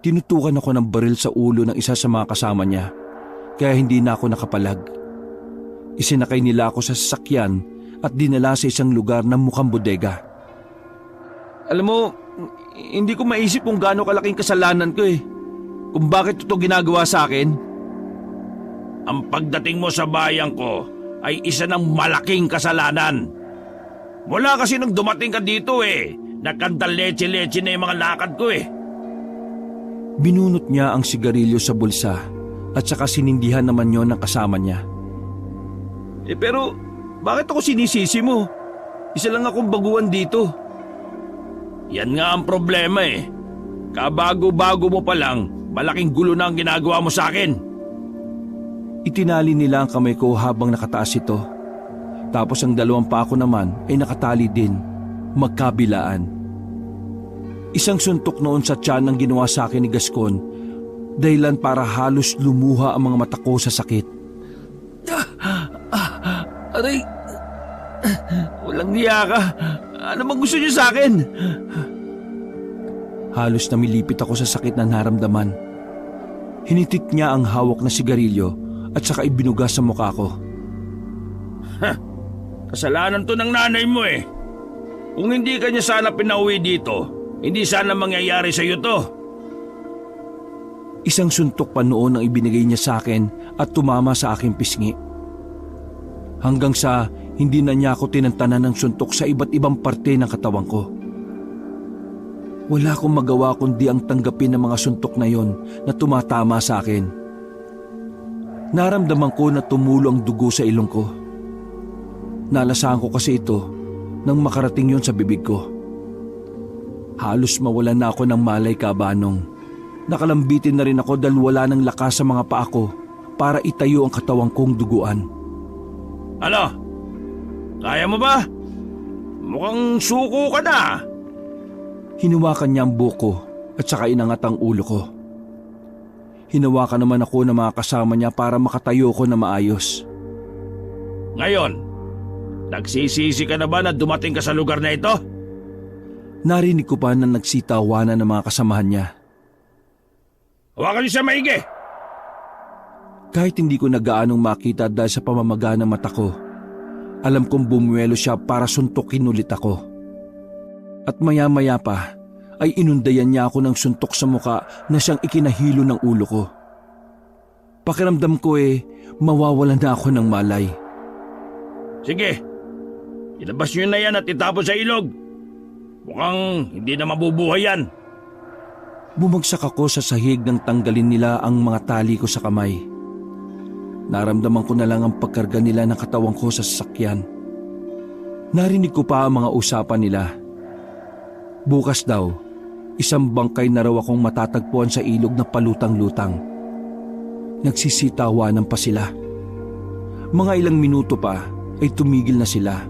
Tinutukan ako ng baril sa ulo ng isa sa mga kasama niya, kaya hindi na ako nakapalag. Isinakay nila ako sa sasakyan at dinala sa isang lugar na mukhang bodega. Alam mo, hindi ko maisip kung gaano kalaking kasalanan ko eh. Kung bakit ito ginagawa sa akin. Ang pagdating mo sa bayan ko ay isa ng malaking kasalanan. Mula kasi nung dumating ka dito eh, nakandaletse-letse na yung mga lakad ko eh. Binunot niya ang sigarilyo sa bulsa at saka sinindihan naman yon ng kasama niya. Pero bakit ako sinisisi mo? Isa lang akong baguhan dito. Yan nga ang problema eh. Kabago-bago mo pa lang, malaking gulo na ang ginagawa mo sa akin. Itinali nila ang kamay ko habang nakataas ito. Tapos ang dalawang pako naman ay nakatali din, magkabilaan. Isang suntok noon sa tiyan ang ginawa sa akin ni Gascon, dahilan para halos lumuha ang mga mata ko sa sakit. Aray! Walang niya ka! Ano bang gusto niyo sa akin? Halos namilipit ako sa sakit na naramdaman. Hinitit niya ang hawak na sigarilyo at saka ibinugas sa mukha ko. Kasalanan to ng nanay mo eh. Kung hindi ka niya sana pinauwi dito, hindi sana mangyayari sa iyo to. Isang suntok pa noon ang ibinigay niya sa akin at tumama sa aking pisngi. Hanggang sa hindi na niya ako tinantanan ng suntok sa iba't ibang parte ng katawan ko. Wala akong magawa kundi ang tanggapin ng mga suntok na yon na tumatama sa akin. Naramdaman ko na tumulo ang dugo sa ilong ko. Nalasahan ko kasi ito nang makarating yon sa bibig ko. Halos mawalan na ako ng malay kabanong. Nakalambitin na rin ako dahil wala ng lakas sa mga paa ko para itayo ang katawang kong duguan. Ano? Kaya mo ba? Mukhang suko ka na. Hinawakan niya ang buko at saka inangat ang ulo ko. Hinawakan naman ako ng mga kasama niya para makatayo ko na maayos. Ngayon, nagsisisi ka na ba na dumating ka sa lugar na ito? Narinig ko pa na nagsitawanan ng mga kasamahan niya. Hawakan niyo siya maigi! Kahit hindi ko na gaanong makita dahil sa pamamaga ng mata ko, alam kong bumuwelo siya para suntukin ulit ako. At maya-maya pa ay inundayan niya ako ng suntok sa muka na siyang ikinahilo ng ulo ko. Pakiramdam ko mawawalan na ako ng malay. Sige, ilabas niyo na yan at itapon sa ilog. Mukhang hindi na mabubuhay yan. Bumagsak ako sa sahig nang tanggalin nila ang mga tali ko sa kamay. Naramdaman ko na lang ang pagkarga nila ng katawan ko sa sasakyan. Narinig ko pa ang mga usapan nila. Bukas daw, isang bangkay na raw akong matatagpuan sa ilog na palutang-lutang. Nagsisitawanan pa sila. Mga ilang minuto pa ay tumigil na sila.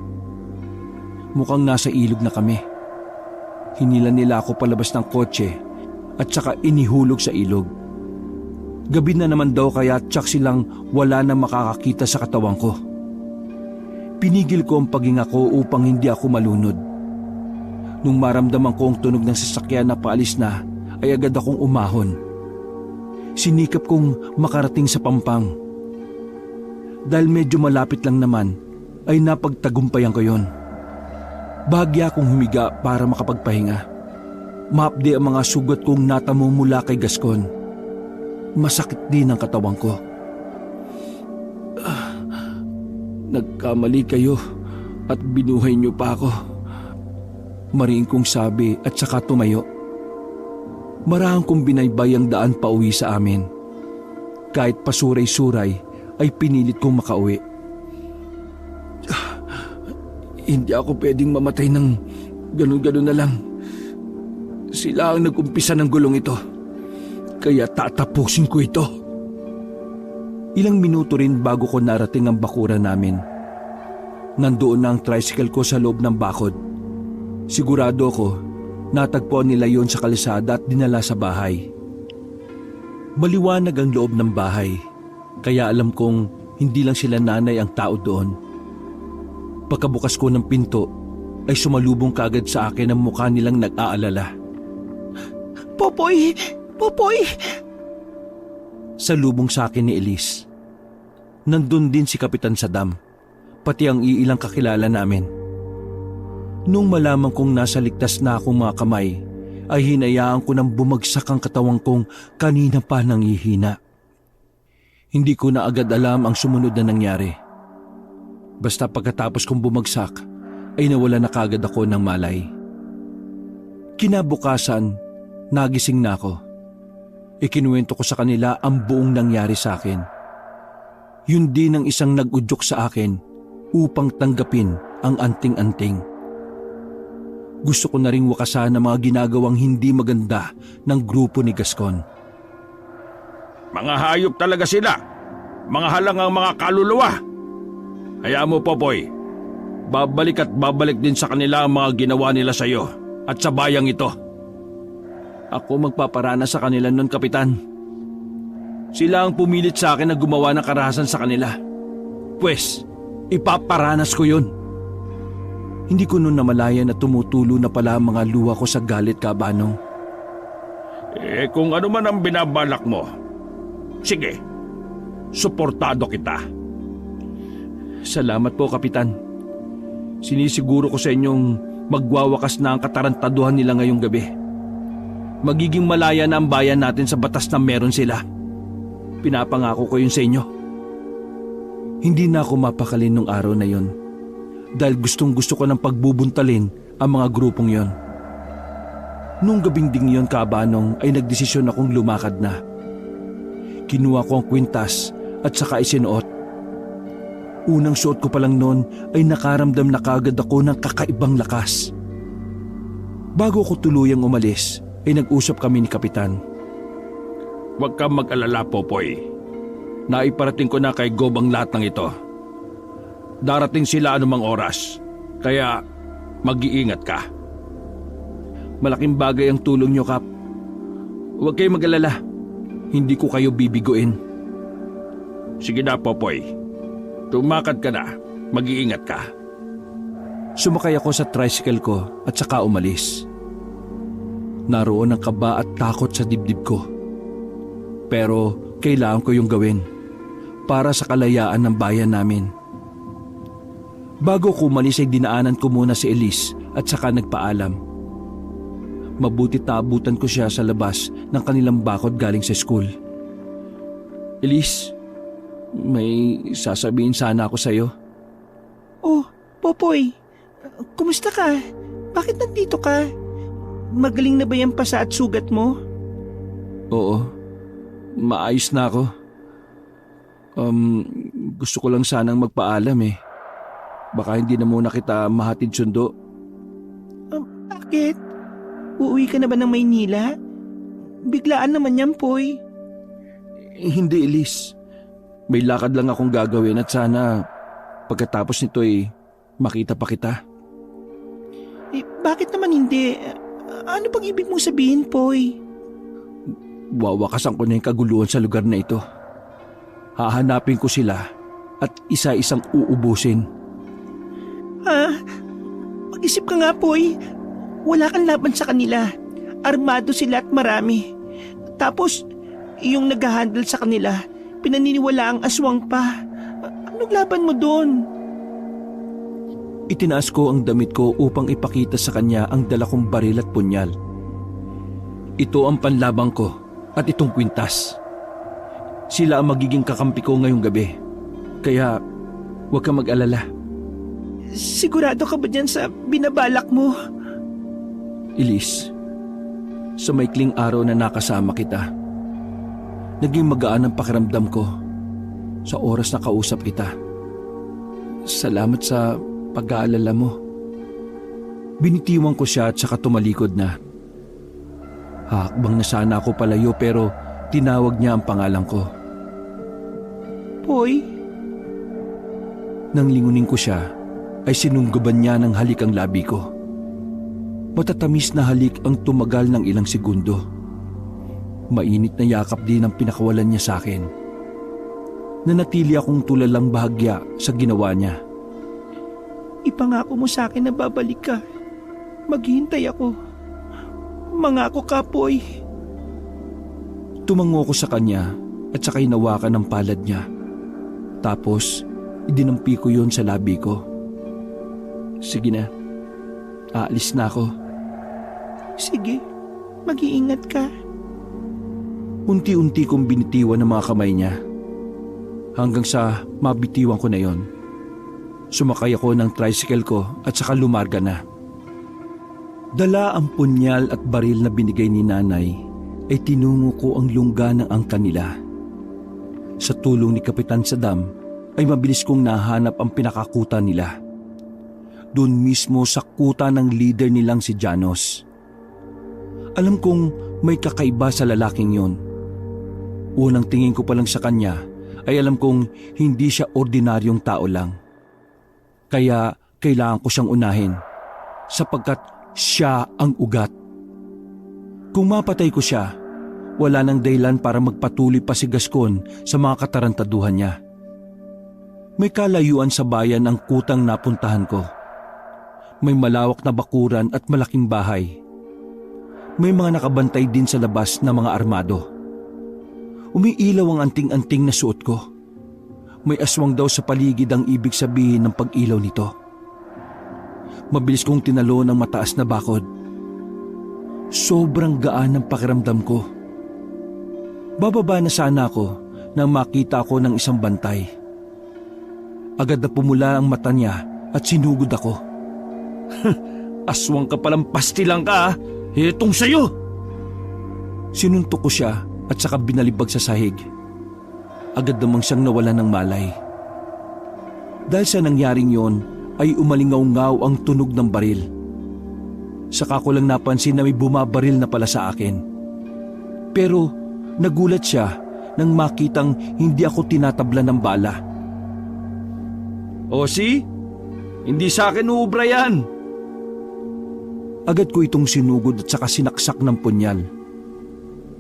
Mukhang nasa ilog na kami. Hinila nila ako palabas ng kotse at saka inihulog sa ilog. Gabi na naman daw kaya tsak silang wala na makakakita sa katawan ko. Pinigil ko ang paghinga ko upang hindi ako malunod. Nung maramdaman ko ang tunog ng sasakyan na paalis na, ay agad akong umahon. Sinikap kong makarating sa Pampang. Dahil medyo malapit lang naman, ay napagtagumpayan ko yon. Bahagya akong humiga para makapagpahinga. Maapdi ang mga sugat kong natamo mula kay Gascon. Masakit din ang katawan ko. Nagkamali kayo at binuhay niyo pa ako. Mariin kong sabi at saka tumayo. Marahang kong binaybay ang daan pa uwi sa amin. Kahit pasuray-suray ay pinilit kong makauwi. Hindi ako pwedeng mamatay ng ganun-ganun na lang. Sila ang nag-umpisa ng gulong ito. Kaya tatapusin ko ito. Ilang minuto rin bago ko narating ang bakuran namin. Nandoon na ang tricycle ko sa loob ng bakod. Sigurado ko, natagpuan nila yon sa kalsada at dinala sa bahay. Maliwanag ang loob ng bahay, kaya alam kong hindi lang sila nanay ang tao doon. Pagkabukas ko ng pinto, ay sumalubong kaagad sa akin ang mukha nilang nag-aalala. Popoy! Popoy! Salubong sa akin ni Elise. Nandun din si Kapitan Saddam, pati ang iilang kakilala namin. Nung malaman kong nasa ligtas na akong mga kamay, ay hinayaan ko nang bumagsak ang katawang kong kanina pa nangihina. Hindi ko na agad alam ang sumunod na nangyari. Basta pagkatapos kong bumagsak, ay nawala na kagad ako ng malay. Kinabukasan, nagising na ako. Ikinuwento ko sa kanila ang buong nangyari sa akin. Yun din ang isang nag-udyok sa akin upang tanggapin ang anting-anting. Gusto ko na ring wakasan ang mga ginagawang hindi maganda ng grupo ni Gascon. Mga hayop talaga sila. Mga halangang mga kaluluwa. Hayaan mo, Popoy. Babalik at babalik din sa kanila ang mga ginawa nila sa iyo at sa bayang ito. Ako magpaparana sa kanila nun, Kapitan. Sila ang pumilit sa akin na gumawa ng karahasan sa kanila. Pwes, ipaparanas ko yun. Hindi ko nun namalayan na tumutulo na pala ang mga luha ko sa galit, Kabanong. Kung ano man ang binabalak mo, sige, suportado kita. Salamat po, Kapitan. Sinisiguro ko sa inyong magwawakas na ang katarantaduhan nila ngayong gabi. Magiging malaya na ang bayan natin sa batas na meron sila. Pinapangako ko yun sa inyo. Hindi na ako mapakalin nung araw na yun. Dahil gustong gusto ko ng pagbubuntalin ang mga grupong yon. Nung gabing ding yon, Kabanong, ay nagdesisyon akong lumakad na. Kinuha ko ang kwintas at saka isinuot. Unang suot ko pa lang noon ay nakaramdam na kagad ako ng kakaibang lakas. Bago ko tuluyang umalis, ay nag-usap kami ni Kapitan. Huwag kang mag-alala, Popoy. Naiparating ko na kay Gob ang lahat ng ito. Darating sila anumang oras, kaya mag-iingat ka. Malaking bagay ang tulong nyo, Kap. Huwag kayong mag-alala. Hindi ko kayo bibiguin. Sige na, Popoy. Tumakad ka na. Mag-iingat ka. Sumakay ako sa tricycle ko at saka umalis. Naroon ang kaba at takot sa dibdib ko. Pero kailangan ko yung gawin para sa kalayaan ng bayan namin. Bago ko umalis ay dinaanan ko muna si Elise at saka nagpaalam. Mabutit na abutan ko siya sa labas ng kanilang bakod galing sa school. Elise, may sasabihin sana ako sa'yo. Oh, Popoy. Kumusta ka? Bakit nandito ka? Magaling na ba yung pasa at sugat mo? Oo, maayos na ako. Gusto ko lang sanang magpaalam eh. Baka hindi na muna kita mahatid sundo. Bakit? Uuwi ka na ba ng Maynila? Biglaan naman yan, Poy. Hindi, Elise. May lakad lang akong gagawin at sana pagkatapos nito makita pa kita. Bakit naman hindi? Ano pang ibig mong sabihin, Poy? Wawakasan ko na yung kaguluhan sa lugar na ito. Hahanapin ko sila at isa-isang uubusin. Mag-isip ka nga, Poy. Wala kang laban sa kanila. Armado sila at marami. Tapos, yung nag-handle sa kanila, pinaniniwala ang aswang pa. Anong laban mo doon? Itinaas ko ang damit ko upang ipakita sa kanya ang dala kong baril at punyal. Ito ang panlabang ko at itong kwintas. Sila ang magiging kakampi ko ngayong gabi. Kaya huwag kang mag-alala. Sigurado ka ba dyan sa binabalak mo? Elise, sa maikling araw na nakasama kita, naging magaan ang pakiramdam ko sa oras na kausap kita. Salamat sa pag-aalala mo. Binitiwan ko siya at saka tumalikod na. Hakbang na sana ako palayo pero tinawag niya ang pangalan ko. Poy? Nang lingunin ko siya, ay sinunggaban niya ng halik ang labi ko. Matatamis na halik ang tumagal ng ilang segundo. Mainit na yakap din ang pinakawalan niya sa akin. Nanatili akong tulalang bahagya sa ginawa niya. Ipangako mo sa akin na babalik ka. Maghihintay ako. Mangako ka, Poy. Tumango ko sa kanya at saka hinawakan ng palad niya. Tapos, idinampi ko yun sa labi ko. Sige na, aalis na ako. Sige, mag-iingat ka. Unti-unti kong binitiwan ng mga kamay niya. Hanggang sa mabitiwan ko na yon. Sumakay ako ng tricycle ko at saka lumarga na. Dala ang punyal at baril na binigay ni nanay ay tinungo ko ang lungga ng angka nila. Sa tulong ni Kapitan Saddam ay mabilis kong nahanap ang pinakakuta nila. Doon mismo sa kuta ng leader nilang si Janos. Alam kong may kakaiba sa lalaking yon. Unang tingin ko pa lang sa kanya ay alam kong hindi siya ordinaryong tao lang. Kaya kailangan ko siyang unahin sapagkat siya ang ugat. Kung mapatay ko siya, wala nang dahilan para magpatuloy pa si Gascon sa mga katarantaduhan niya. May kalayuan sa bayan ang kutang napuntahan ko. May malawak na bakuran at malaking bahay. May mga nakabantay din sa labas na mga armado. Umiilaw ang anting-anting na suot ko. May aswang daw sa paligid ang ibig sabihin ng pag-ilaw nito. Mabilis kong tinalo ng mataas na bakod. Sobrang gaan ng pakiramdam ko. Bababa na sana ako nang makita ako ng isang bantay. Agad na pumula ang mata niya at sinugod ako. Aswang ka palang pastilang ka, ha? Itong sayo! Sinuntok ko siya at saka binalibag sa sahig. Agad namang siyang nawalan ng malay. Dahil sa nangyaring yon, ay umalingaw-ngaw ang tunog ng baril. Saka ko lang napansin na may bumabaril na pala sa akin. Pero nagulat siya nang makitang hindi ako tinatabla ng bala. O si? Hindi sa akin uubra yan. Agad ko itong sinugod at saka sinaksak ng punyal.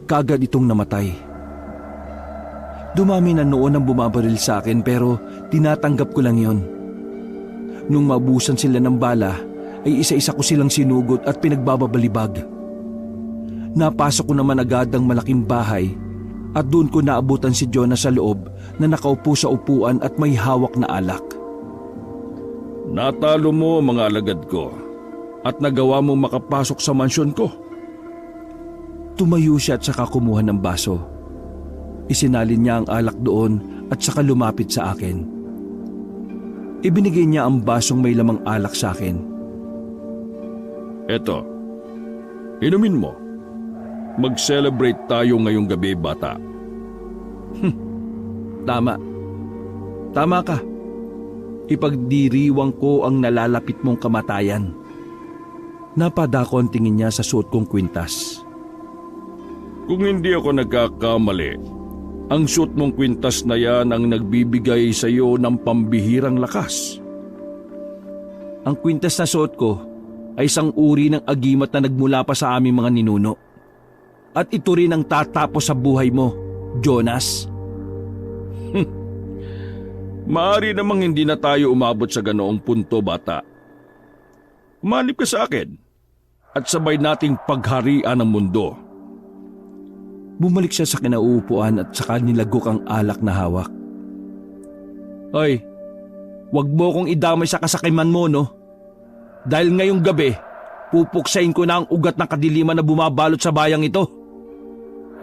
Kaagad itong namatay. Dumami na noon ang bumabaril sa akin pero tinatanggap ko lang yon. Nung mabusan sila ng bala, ay isa-isa ko silang sinugod at pinagbababalibag. Napasok ko naman agad ang malaking bahay at doon ko naabutan si Jonah sa loob na nakaupo sa upuan at may hawak na alak. Natalo mo mga alagad ko at nagawa mo makapasok sa mansyon ko. Tumayo siya at saka kumuha ng baso. Isinalin niya ang alak doon at saka lumapit sa akin. Ibinigay niya ang basong may lamang alak sa akin. Eto, inumin mo. Mag-celebrate tayo ngayong gabi, bata. Tama. Tama ka. Ipagdiriwang ko ang nalalapit mong kamatayan. Napadako ang tingin niya sa suot kong kwintas. Kung hindi ako nagkakamali, ang suot mong kwintas na yan ang nagbibigay sa iyo ng pambihirang lakas. Ang kwintas na suot ko ay isang uri ng agimat na nagmula pa sa aming mga ninuno. At ito rin ang tatapos sa buhay mo, Jonas. Maaari namang hindi na tayo umabot sa ganoong punto, bata. Umanib ka sa akin at sabay nating pagharian ang mundo. Bumalik siya sa kinauupuan at saka nilagok ang alak na hawak. Hoy, wag mo kong idamay sa kasakiman mo, no? Dahil ngayong gabi, pupuksain ko na ang ugat ng kadiliman na bumabalot sa bayang ito.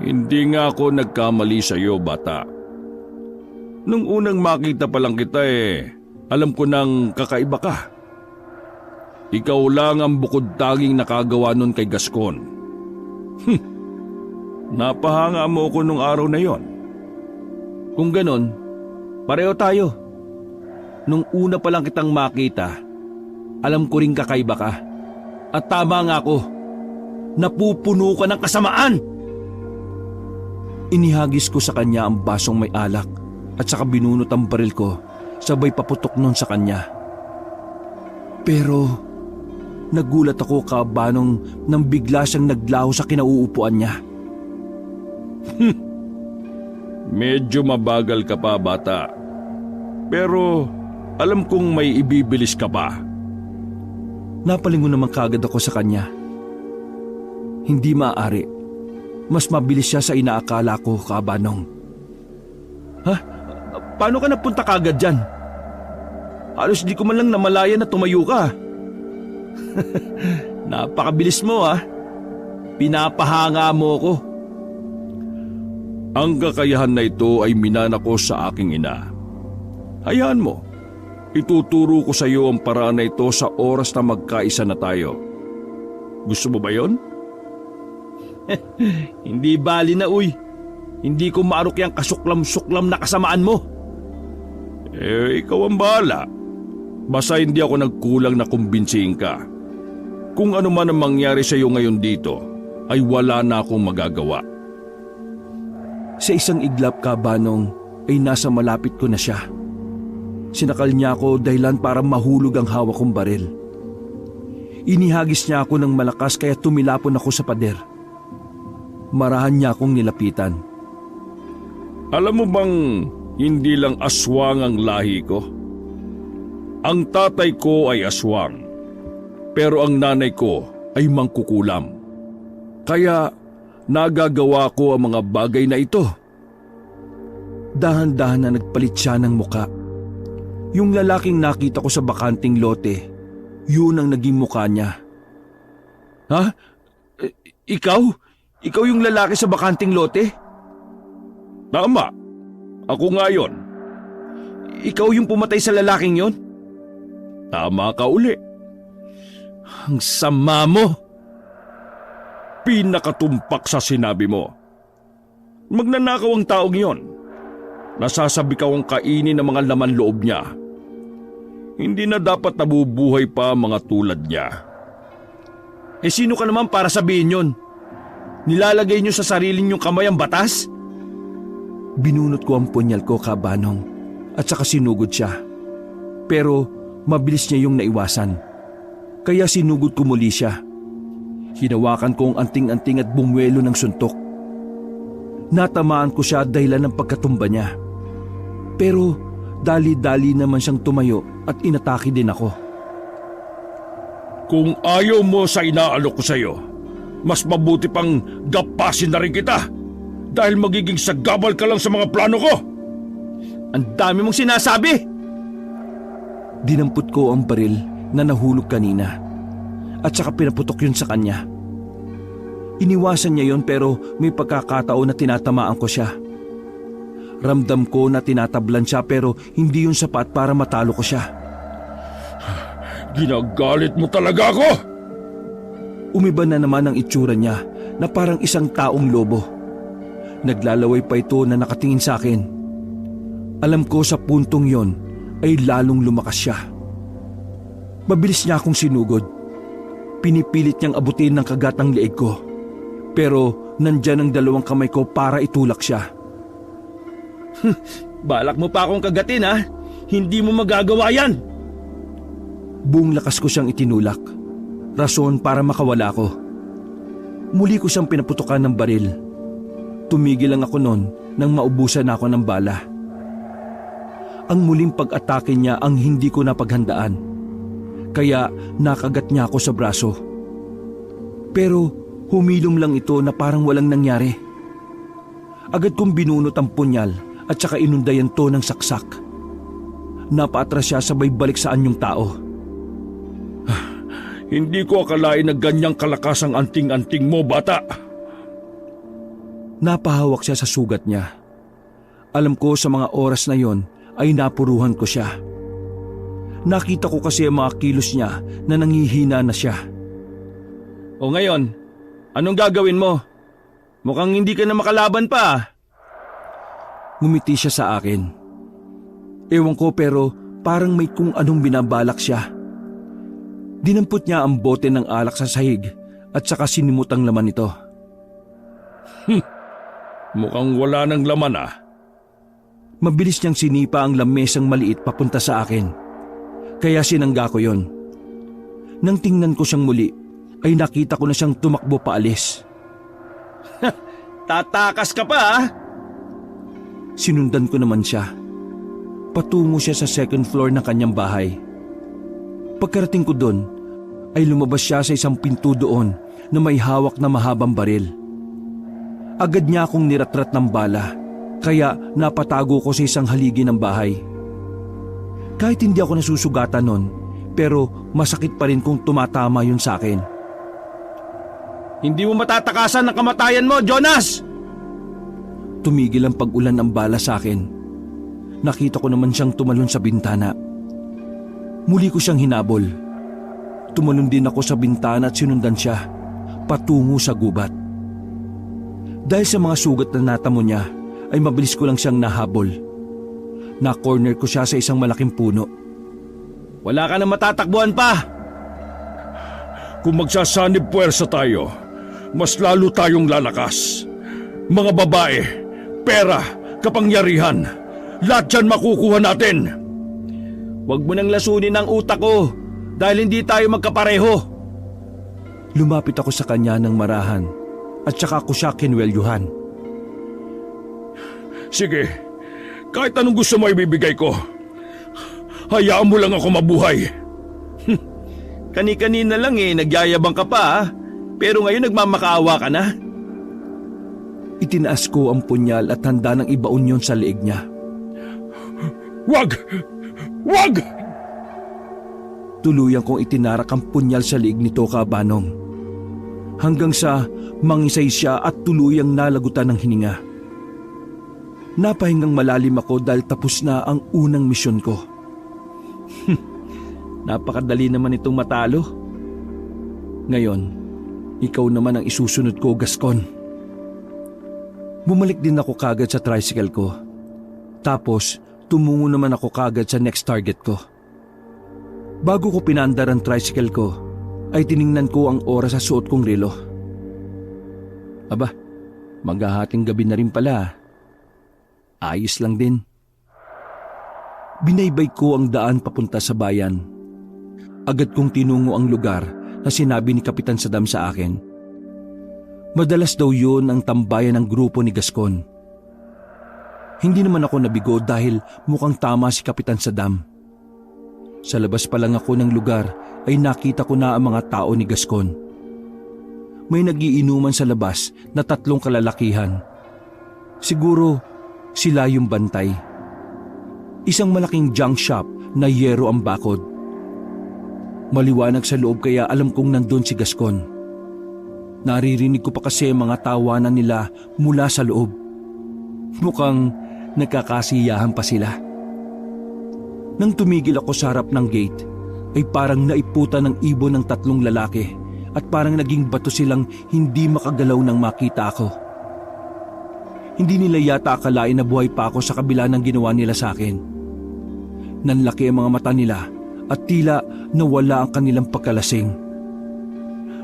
Hindi nga ako nagkamali sa iyo, bata. Nung unang makita pa lang kita alam ko nang kakaiba ka. Ikaw lang ang bukod tanging nakagawa nun kay Gascon. Napahanga mo ko nung araw na yon. Kung ganon, pareho tayo. Nung una pa lang kitang makita, alam ko rin kakaiba ka. At tama nga ako, napupuno ka ng kasamaan. Inihagis ko sa kanya ang basong may alak at saka binunot ang baril ko, sabay paputok nun sa kanya. Pero nagulat ako kabanong nang bigla siyang naglaho sa kinauupuan niya. Medyo mabagal ka pa, bata. Pero alam kong may ibibilis ka pa. Napalingon naman kagad ako sa kanya. Hindi maaari. Mas mabilis siya sa inaakala ko, kabanong. Ha? Paano ka napunta kagad dyan? Halos di ko man lang namalaya na tumayo ka. Napakabilis mo, ha? Pinapahanga mo ko. Ang kakayahan na ito ay minana ko sa aking ina. Hayaan mo. Ituturo ko sa iyo ang paraan na ito sa oras na magkaisa na tayo. Gusto mo ba yon? Hindi bali na, uy. Hindi ko maarok yung kasuklam-suklam na kasamaan mo. Ikaw ang bahala. Basta hindi ako nagkulang na kumbinsihin ka. Kung ano man ang mangyari sa iyo ngayon dito, ay wala na akong magagawa. Sa isang iglap, kabanong, ay nasa malapit ko na siya. Sinakal niya ako dahilan para mahulog ang hawak kong baril. Inihagis niya ako ng malakas kaya tumilapon ako sa pader. Marahan niya akong nilapitan. Alam mo bang hindi lang aswang ang lahi ko? Ang tatay ko ay aswang, pero ang nanay ko ay mangkukulam. Kaya nagagawa ko ang mga bagay na ito. Dahan-dahan na nagpalit siya ng muka. Yung lalaking nakita ko sa bakanting lote, yun ang naging mukha niya. Ha? Ikaw? Ikaw yung lalaki sa bakanting lote? Tama. Ako nga yun. Ikaw yung pumatay sa lalaking yon? Tama ka uli. Ang sama mo! Pinakatumpak sa sinabi mo. Magnanakaw ang taong yon. Nasasabi ka ang kainin ng mga laman loob niya. Hindi na dapat nabubuhay pa ang mga tulad niya. Sino ka naman para sabihin yon? Nilalagay niyo sa sarili niyong kamay ang batas? Binunot ko ang punyal ko, kabanong, at saka sinugod siya. Pero mabilis niya yung naiwasan. Kaya sinugod ko muli siya. Hinawakan ko ang anting-anting at bumuelo ng suntok. Natamaan ko siya dahilan ng pagkatumba niya. Pero dali-dali naman siyang tumayo at inatake din ako. Kung ayaw mo sa inaalok ko sa iyo, mas mabuti pang gapasin na rin kita dahil magiging sagabal ka lang sa mga plano ko. Ang dami mong sinasabi! Dinampot ko ang baril na nahulog kanina at saka pinaputok yun sa kanya. Iniwasan niya yon pero may pagkakataon na tinatamaan ko siya. Ramdam ko na tinatablan siya pero hindi yun sapat para matalo ko siya. Ginagalit mo talaga ako! Umiba na naman ang itsura niya na parang isang taong lobo. Naglalaway pa ito na nakatingin sa akin. Alam ko sa puntong yon ay lalong lumakas siya. Mabilis niya akong sinugod. Pinipilit niyang abutin ng kagatang leeg ko. Pero nandyan ang dalawang kamay ko para itulak siya. Balak mo pa akong kagatin, ha? Hindi mo magagawa yan! Buong lakas ko siyang itinulak. rason para makawala ko. Muli ko siyang pinaputukan ng baril. Tumigil lang ako noon nang maubusan ako ng bala. Ang muling pag-atake niya ang hindi ko napaghandaan, kaya nakagat niya ako sa braso. Pero humilom lang ito na parang walang nangyari. Agad kong binunot ang punyal at saka inundayan to ng saksak. Napaatras siya sabay balik sa anyong tao. Hindi ko akalain na ganyang kalakas ang anting-anting mo, bata. Napahawak siya sa sugat niya. Alam ko sa mga oras na yon ay napuruhan ko siya. Nakita ko kasi ang mga kilos niya na nangihina na siya. O ngayon, anong gagawin mo? Mukhang hindi ka na makalaban pa. Ngumiti siya sa akin. Ewan ko pero parang may kung anong binabalak siya. Dinampot niya ang bote ng alak sa sahig at saka sinimut ang laman nito. Mukhang wala ng laman ah. Mabilis niyang sinipa ang lamesang maliit papunta sa akin. Kaya sinangga ko yon. Nang tingnan ko siyang muli, ay nakita ko na siyang tumakbo paalis. Tatakas ka pa ah. Sinundan ko naman siya. Patungo siya sa second floor ng kanyang bahay. Pagkarating ko doon, ay lumabas siya sa isang pinto doon na may hawak na mahabang baril. Agad niya akong niratrat ng bala, kaya napatago ko sa isang haligi ng bahay. Kahit hindi ako nasusugatan noon, pero masakit pa rin kung tumatama yun sa akin. Hindi mo matatakasan ang kamatayan mo, Jonas! Tumigil ang pag-ulan ng bala sa akin. Nakita ko naman siyang tumalon sa bintana. Muli ko siyang hinabol. Tumalon din ako sa bintana at sinundan siya, patungo sa gubat. Dahil sa mga sugat na natamo niya, ay mabilis ko lang siyang nahabol. Na-corner ko siya sa isang malaking puno. Wala ka na matatakbuhan pa! Kung magsasanib puwersa tayo, mas lalo tayong lalakas. Mga babae, pera, kapangyarihan, lahat yan makukuha natin. Huwag mo nang lasunin ang utak ko dahil hindi tayo magkapareho. Lumapit ako sa kanya ng marahan at saka ako siya kinwelyuhan. Sige, kahit anong gusto mo ibibigay ko. Hayaan mo lang ako mabuhay. Kani-kanina lang nagyayabang ka pa pero ngayon nagmamakaawa ka na. Itinaas ko ang punyal at handa ng ibaon yon sa leeg niya. Wag! Wag! Tuluyan kong itinarak ang punyal sa leeg nito, Kabanong. Hanggang sa mangisay siya at tuluyang nalagutan ng hininga. Napahingang malalim ako dahil tapos na ang unang misyon ko. Napakadali naman itong matalo. Ngayon, ikaw naman ang isusunod ko, Gascon. Bumalik din ako kagad sa tricycle ko. Tapos, tumungo naman ako kagad sa next target ko. Bago ko pinandar ang tricycle ko, ay tiningnan ko ang oras sa suot kong relo. Aba, maghahating gabi na rin pala. Ayos lang din. Binaybay ko ang daan papunta sa bayan. Agad kong tinungo ang lugar na sinabi ni Kapitan Saddam sa akin. Madalas daw yun ang tambayan ng grupo ni Gascon. Hindi naman ako nabigo dahil mukhang tama si Kapitan Saddam. Sa labas pa lang ako ng lugar ay nakita ko na ang mga tao ni Gascon. May nagiinuman sa labas na 3 kalalakihan. Siguro sila yung bantay. Isang malaking junk shop na yero ang bakod. Maliwanag sa loob kaya alam kong nandun si Gascon. Naririnig ko pa kasi mga tawanan nila mula sa loob. Mukhang nagkakasiyahan pa sila. Nang tumigil ako sa harap ng gate, ay parang naiputan ng ibon ng 3 lalaki at parang naging bato silang hindi makagalaw nang makita ako. Hindi nila yata akalain na buhay pa ako sa kabila ng ginawa nila sa akin. Nanlaki ang mga mata nila at tila nawala ang kanilang pagkalasing.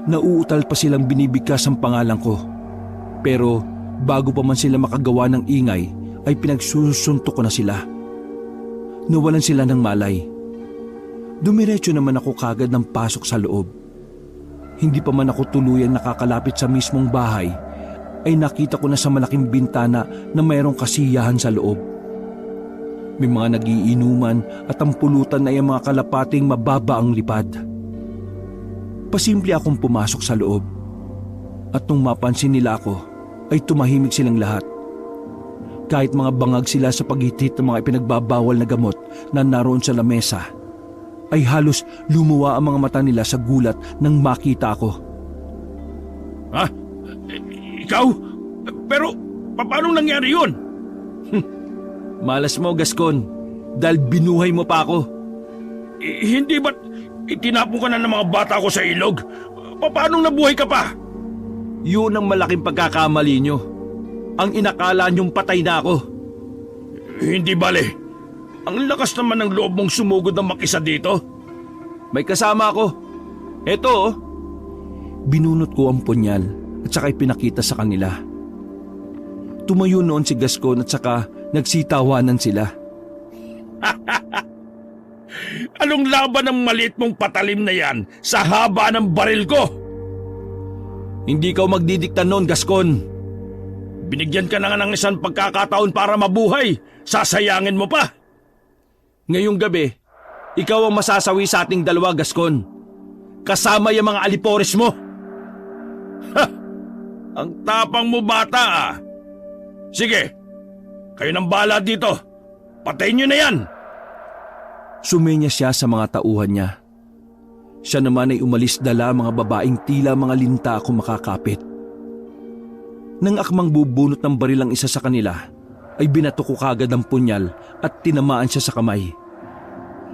Nauutal pa silang binibigkas ang pangalan ko. Pero bago pa man sila makagawa ng ingay ay pinagsusuntok ko na sila. Nawalan sila ng malay. Dumiretso naman ako kagad ng pasok sa loob. Hindi pa man ako tuluyan nakakalapit sa mismong bahay, ay nakita ko na sa malaking bintana na mayroong kasiyahan sa loob. May mga nagiinuman at ang pulutan ay ang mga kalapating mababa ang lipad. Pasimple akong pumasok sa loob. At nung mapansin nila ako, ay tumahimik silang lahat. Kahit mga bangag sila sa paghitid ng mga ipinagbabawal na gamot na naroon sa lamesa, ay halos lumuwa ang mga mata nila sa gulat nang makita ako. Ha? Ikaw? Pero paano nangyari yun? Malas mo, Gascon, dahil binuhay mo pa ako. Hindi ba't itinapon ka na ng mga bata ko sa ilog? Paano nabuhay ka pa? Yun ang malaking pagkakamali nyo. Ang inakala nyong patay na ako. Hindi bale. Ang lakas naman ng loob mong sumugod ng mag-isa dito. May kasama ako. Eto oh. Binunot ko ang punyal at saka ipinakita sa kanila. Tumayo noon si Gascon at saka nagsitawanan sila. Anong laban ng maliit mong patalim na yan sa haba ng baril ko? Hindi ka magdidikta noon, Gascon. Binigyan ka na nga ng isang pagkakataon para mabuhay. Sasayangin mo pa. Ngayong gabi, ikaw ang masasawi sa ating dalawa, Gascon. Kasama yung mga alipores mo. Ha! Ang tapang mo, bata ah. Sige, kayo nang bahala dito. Patayin nyo na yan. Sumenya siya sa mga tauhan niya. Siya naman ay umalis dala mga babaeng tila mga linta ako makakapit. Nang akmang bubunot ng baril ang isa sa kanila, ay binato ko kagad ang punyal at tinamaan siya sa kamay.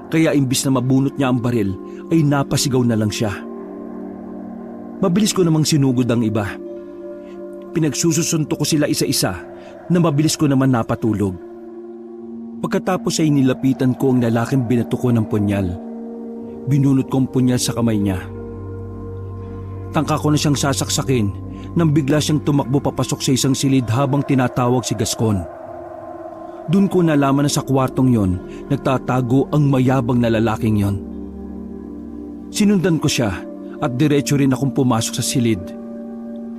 Kaya imbis na mabunot niya ang baril, ay napasigaw na lang siya. Mabilis ko namang sinugod ang iba. Pinagsususunto ko sila isa-isa na mabilis ko naman napatulog. Pagkatapos ay nilapitan ko ang lalaking binato ko ng punyal. Binunot ko ang punyal sa kamay niya. Tangka ko na siyang sasaksakin nang bigla siyang tumakbo papasok sa isang silid habang tinatawag si Gascon. Doon ko nalaman na sa kwartong yon nagtatago ang mayabang na lalaking yon. Sinundan ko siya at diretso rin akong pumasok sa silid.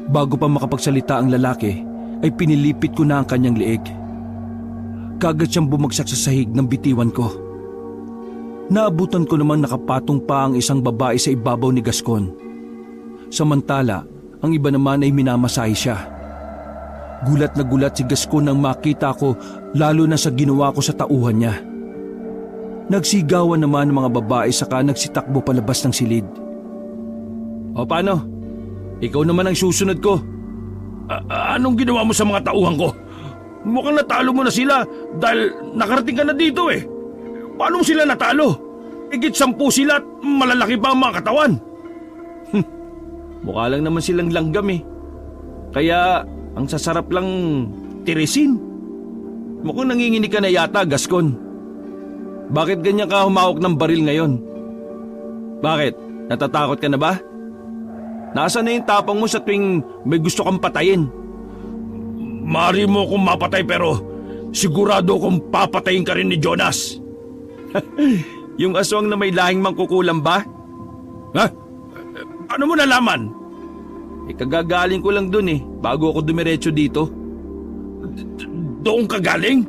Bago pa makapagsalita ang lalaki ay pinilipit ko na ang kanyang leeg. Kagad siyang bumagsak sa sahig ng bitiwan ko. Naabutan ko namang nakapatong pa ang isang babae sa ibabaw ni Gascon. Samantala, ang iba naman ay minamasahe siya. Gulat na gulat si Gascon nang makita ko lalo na sa ginawa ko sa tauhan niya. Nagsigawan naman ang mga babae saka nagsitakbo palabas ng silid. O paano? Ikaw naman ang susunod ko. Anong ginawa mo sa mga tauhan ko? Mukhang natalo mo na sila dahil nakarating ka na dito eh. Paano mo sila natalo? Higit 10 sila at malalaki pa ang mga katawan. Mukha lang naman silang langgam eh. Kaya ang sasarap lang tirisin. Mukhang nanginginig ka na yata, Gascon. Bakit ganyan ka humawak ng baril ngayon? Bakit? Natatakot ka na ba? Nasaan na yung tapang mo sa tuwing may gusto kang patayin? Maaari mo akong mapatay pero sigurado akong papatayin ka rin ni Jonas. Yung aswang na may lahing mangkukulam ba? Ha? Ano mo nalaman? Kagagaling ko lang dun eh, bago ako dumiretso dito. Doon ka galing?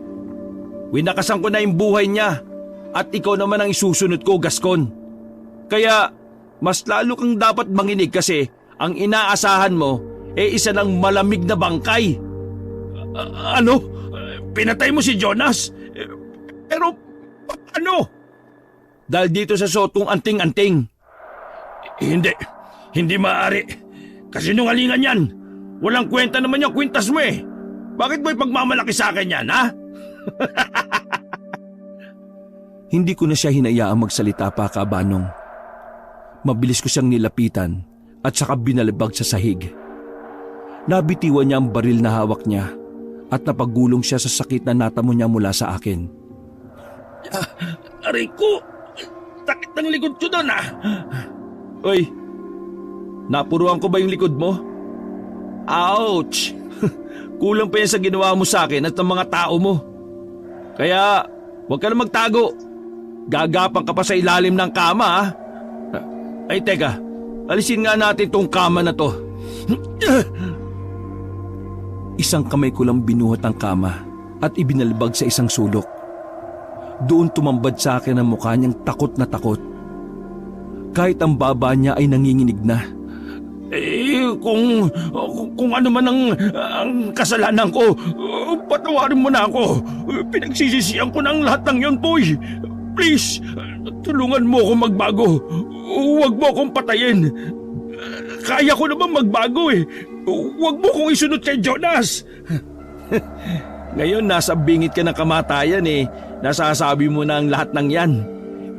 Winakasan ko na yung buhay niya at ikaw naman ang isusunod ko, Gascon. Kaya mas lalo kang dapat manginig kasi ang inaasahan mo isa ng malamig na bangkay. Ano? Pinatay mo si Jonas? Pero paano? Dahil dito sa sotong anting-anting. Hindi maaari. Kasinungalingan yan. Walang kwenta naman yung kwintas mo eh. Bakit mo ipagmamalaki sa akin yan, ha? Hindi ko na siya hinayaang magsalita pa, Kabanong. Mabilis ko siyang nilapitan at saka binalibag sa sahig. Nabitiwan niya ang baril na hawak niya at napagulong siya sa sakit na natamo niya mula sa akin. Aray ko! Sakit ng likod ko doon ah! Oy! Napuruan ko ba yung likod mo? Ouch! Kulang pa yan sa ginawa mo sa akin at ng mga tao mo. Kaya huwag ka na magtago. Gagapang ka pa sa ilalim ng kama ah. Ay teka, alisin nga natin tong kama na to. Isang kamay ko lang binuhat ang kama at ibinalbag sa isang sulok. Doon tumambad sa akin ang mukha niyang takot na takot. Kahit ang baba niya ay nanginginig na. Kung ano man ang kasalanan ko, patawarin mo na ako. Pinagsisisihan ko ng lahat ng yon, Poy. Please, tulungan mo ako magbago. Huwag mo akong patayin. Kaya ko naman magbago eh. Huwag mo kong isunod kay Jonas. Ngayon nasa bingit ka ng kamatayan eh. Nasasabi mo na ang lahat ng yan.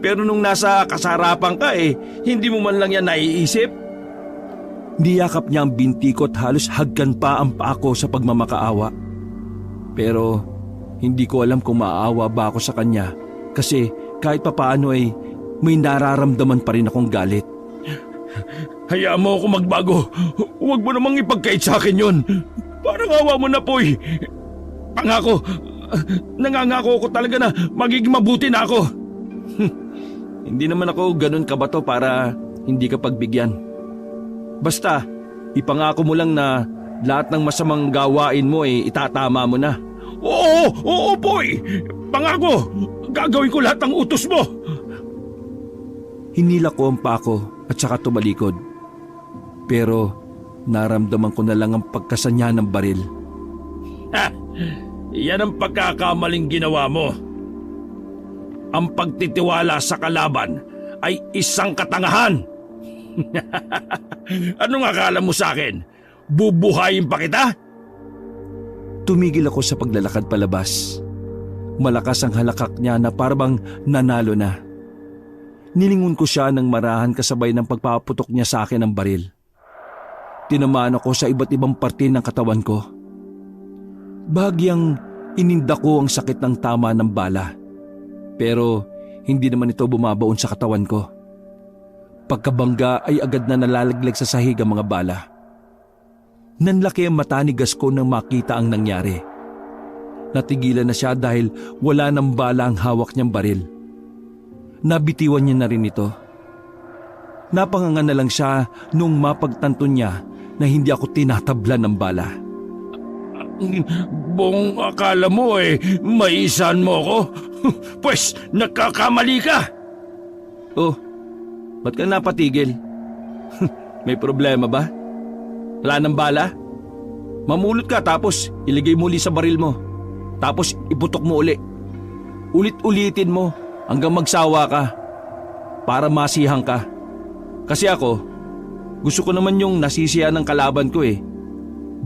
Pero nung nasa kasarapan ka eh, hindi mo man lang yan naiisip. Niyakap niya ang binti ko at halos hagkan pa ang paa ko sa pagmamakaawa. Pero hindi ko alam kung maaawa ba ako sa kanya kasi kahit papaano ay may nararamdaman pa rin akong galit. Hayaan mo ako magbago. Huwag mo namang ipagkait sa akin yon. Parang awa mo na, Poy. Pangako, nangangako ko talaga na magiging mabuti na ako. Hindi naman ako ganun kabato para hindi ka pagbigyan. Basta, ipangako mo lang na lahat ng masamang gawain mo ay itatama mo na. Oo, Poy. Pangako, gagawin ko lahat ng utos mo. Hinila ko ang pako at saka tumalikod. Pero naramdaman ko na lang ang pagkasanya ng baril. Yan ang pagkakamaling ginawa mo. Ang pagtitiwala sa kalaban ay isang katangahan. Anong akala mo sa akin? Bubuhayin pa kita? Tumigil ako sa paglalakad palabas. Malakas ang halakak niya na parang nanalo na. Nilingon ko siya ng marahan kasabay ng pagpaputok niya sa akin ng baril. Tinamaan ako sa iba't ibang parte ng katawan ko. Bahagyang ininda ko ang sakit ng tama ng bala. Pero hindi naman ito bumabaon sa katawan ko. Pagkabangga ay agad na nalalaglag sa sahig ang mga bala. Nanlaki ang mata ni Gascon nang makita ang nangyari. Natigilan na siya dahil wala nang bala ang hawak niyang baril. Nabitiwan niya na rin ito. Napanganga na lang siya nung mapagtanto niya na hindi ako tinatablan ng bala. Bong, akala mo maisan mo ko? Pues, nagkakamali ka! Oh, ba't ka napatigil? May problema ba? Wala nang bala? Mamulot ka tapos iligay mo uli sa baril mo. Tapos iputok mo uli. Ulit-ulitin mo hanggang magsawa ka para masihang ka. Kasi ako, gusto ko naman yung nasisiya ng kalaban ko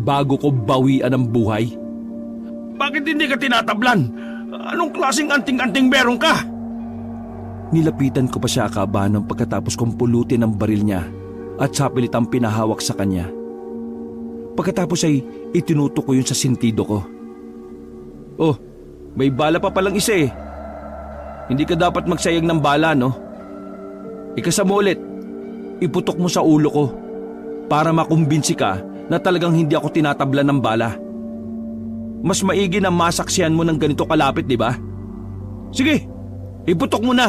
bago ko bawian ang buhay. Bakit hindi ka tinatablan? Anong klaseng anting-anting meron ka? Nilapitan ko pa siya kabahan pagkatapos kong pulutin ang baril niya at sapilitang pinahawak sa kanya. Pagkatapos ay itinutok ko yun sa sintido ko. Oh, may bala pa palang isa Hindi ka dapat magsayang ng bala, no? Ikasa mo ulit, iputok mo sa ulo ko para makumbinsi ka na talagang hindi ako tinatablan ng bala. Mas maigi na masaksihan mo ng ganito kalapit, di ba? Sige, iputok mo na.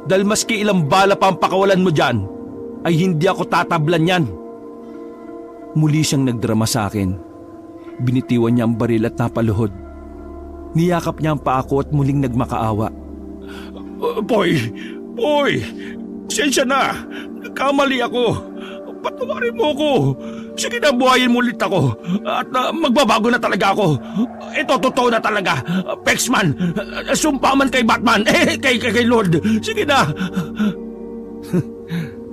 Dahil maski ilang bala pa ang pakawalan mo dyan, ay hindi ako tatablan yan. Muli siyang nagdrama sa akin. Binitiwan niya ang baril at napaluhod. Niyakap niya ang paa ko at muling nagmakaawa. Boy, pasensya na. Nagkamali ako. Patawarin mo ako. Sige na, buhayin mo ulit ako. At magbabago na talaga ako. Ito, totoo na talaga. Pexman, sumpa man kay Batman, kay Lord. Sige na.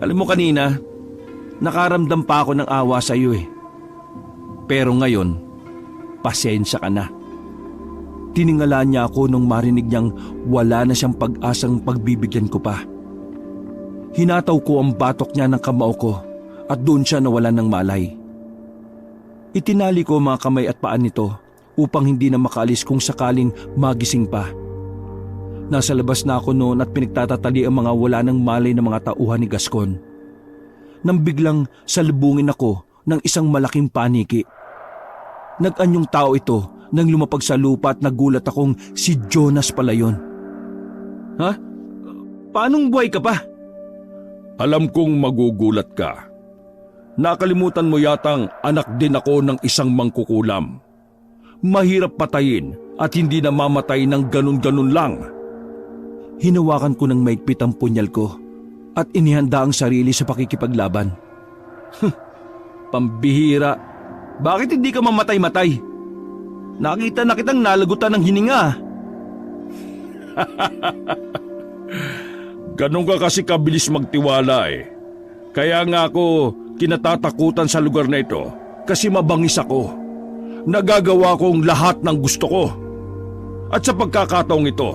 Alam mo kanina, nakaramdam pa ako ng awa sa iyo Pero ngayon, pasensya ka na. Tiningala niya ako nung marinig niyang wala na siyang pag-asang pagbibigyan ko pa. Hinataw ko ang batok niya ng kamao ko at doon siya nawalan ng malay. Itinali ko ang mga kamay at paan nito upang hindi na makaalis kung sakaling magising pa. Nasa labas na ako noon at pinagtatatali ang mga wala ng malay na mga tauhan ni Gascon. Nang biglang salubungin ako ng isang malaking paniki. Nag-anyong tao ito nang lumapag sa lupa at nagulat akong si Jonas pala yun. Ha? Paanong buhay ka pa? Alam kong magugulat ka. Nakalimutan mo yatang anak din ako ng isang mangkukulam. Mahirap patayin at hindi na mamatay ng ganun-ganun lang. Hinawakan ko ng maigpit ang punyal ko at inihanda ang sarili sa pakikipaglaban. Pambihira. Bakit hindi ka mamatay-matay? Nakita na kitang nalagutan ng hininga. Ganun ka kasi kabilis magtiwala eh. Kaya nga ako kinatatakutan sa lugar na ito kasi mabangis ako. Nagagawa kong lahat ng gusto ko. At sa pagkakataong ito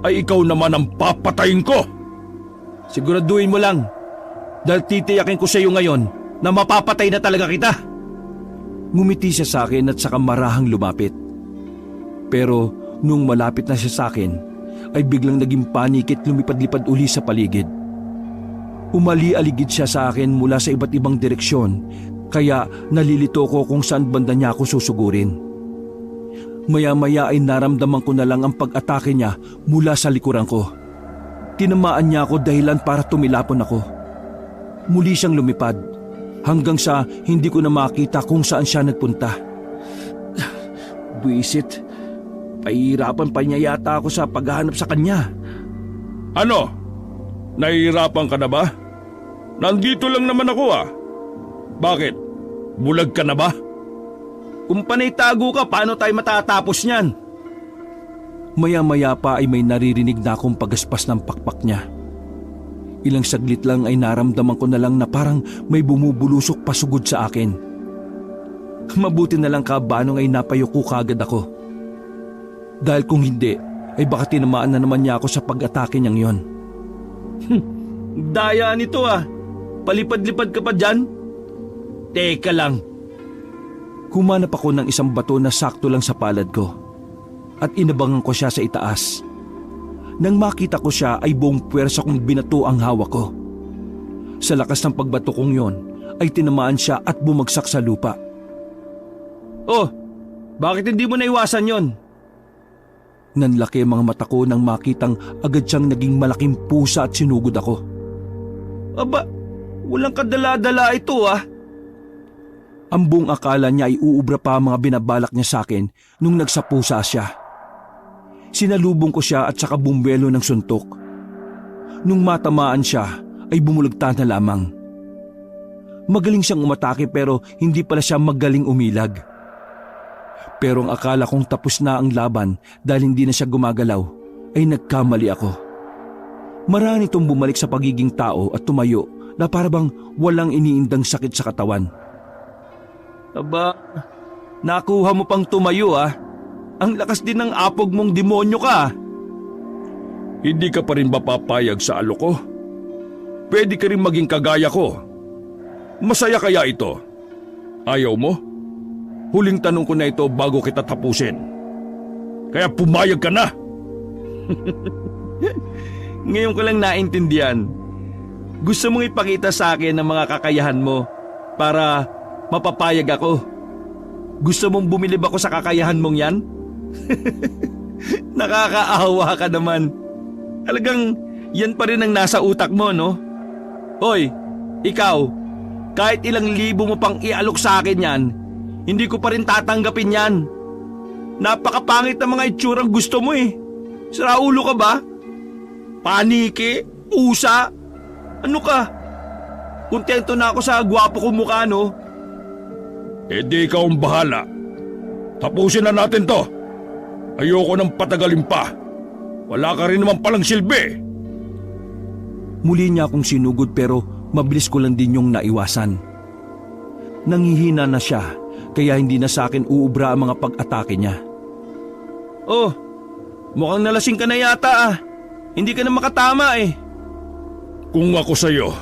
ay ikaw naman ang papatayin ko. Siguraduhin mo lang. Dahil titiyakin ko sa iyo ngayon na mapapatay na talaga kita. Ngumiti siya sa akin at saka marahang lumapit. Pero nung malapit na siya sa akin, ay biglang naging panikit lumipad-lipad uli sa paligid. Umali-aligid siya sa akin mula sa iba't ibang direksyon, kaya nalilito ko kung saan banda niya ako susugurin. Maya-maya ay naramdaman ko na lang ang pag-atake niya mula sa likuran ko. Tinamaan niya ako dahilan para tumilapon ako. Muli siyang lumipad, hanggang sa hindi ko na makita kung saan siya nagpunta. Buisit, pahihirapan pa niya yata ako sa paghahanap sa kanya. Ano? Nahihirapan ka na ba? Nandito lang naman ako ah. Bakit? Bulag ka na ba? Kung panay tago ka, paano tayo matatapos niyan? Maya-maya pa ay may naririnig na akong pagaspas ng pakpak niya. Ilang saglit lang ay naramdaman ko na lang na parang may bumubulusok pasugod sa akin. Mabuti na lang kabanong ay napayuko kagad ako. Dahil kung hindi, ay baka tinamaan na naman niya ako sa pag-atake niyang yon. Daya nito ah. Palipad-lipad ka pa dyan? Teka lang. Humanap ako ng isang bato na sakto lang sa palad ko at inabangan ko siya sa itaas. Nang makita ko siya ay buong puwersa kong binato ang hawak ko. Sa lakas ng pagbato kong yon ay tinamaan siya at bumagsak sa lupa. Oh, bakit hindi mo naiwasan yon? Nanlaki ang mga mata ko nang makitang agad siyang naging malaking pusa at sinugod ako. Aba, walang kadala-dala ito ah. Ang buong akala niya ay uubra pa ang mga binabalak niya sa akin nung nagsapusa siya. Sinalubong ko siya at saka bumwelo ng suntok. Nung matamaan siya ay bumulagta na lamang. Magaling siyang umatake pero hindi pala siya magaling umilag. Pero ang akala kong tapos na ang laban dahil hindi na siya gumagalaw ay nagkamali ako. Marami itong bumalik sa pagiging tao at tumayo na parabang walang iniindang sakit sa katawan. Aba, nakuha mo pang tumayo ah. Ang lakas din ng apog mong demonyo ka. Hindi ka pa rin ba papayag sa alok ko? Pwede ka rin maging kagaya ko. Masaya kaya ito? Ayaw mo? Huling tanong ko na ito bago kita tapusin. Kaya pumayag ka na! Ngayon ko lang naintindihan. Gusto mong ipakita sa akin ang mga kakayahan mo para mapapayag ako. Gusto mong bumilib ako sa kakayahan mong yan? Nakakaawa ka naman. Talagang yan pa rin ang nasa utak mo, no? Hoy, ikaw, kahit ilang libo mo pang ialok sa akin yan, hindi ko pa rin tatanggapin yan. Napakapangit na mga itsurang gusto mo eh. Sira ulo ka ba? Paniki? Usa? Ano ka? Kontento na ako sa gwapo kong mukha, no? Eh di ikaw ang bahala. Tapusin na natin to. Ayoko nang patagalin pa. Wala ka rin naman palang silbi. Muli niya akong sinugod pero mabilis ko lang din yung naiwasan. Nanghihina na siya kaya hindi na sa akin uubra ang mga pag-atake niya. Oh, mukhang nalasing ka na yata ah. Hindi ka na makatama eh. Kung ako sa'yo,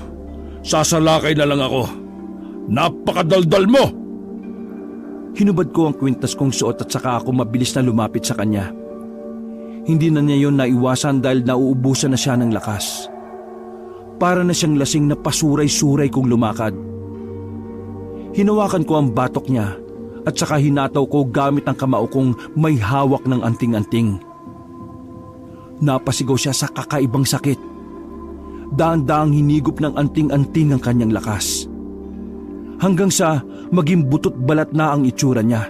sasalakay na lang ako. Napakadaldal mo! Hinubad ko ang kwintas kong suot at saka ako mabilis na lumapit sa kanya. Hindi na niya yon naiwasan dahil nauubusan na siya ng lakas. Para na siyang lasing na pasuray-suray kong lumakad. Hinawakan ko ang batok niya at saka hinataw ko gamit ang kamao kong may hawak ng anting-anting. Napasigaw siya sa kakaibang sakit. daang-daang hinigop ng anting-anting ang kanyang lakas. Hanggang sa maging butot balat na ang itsura niya.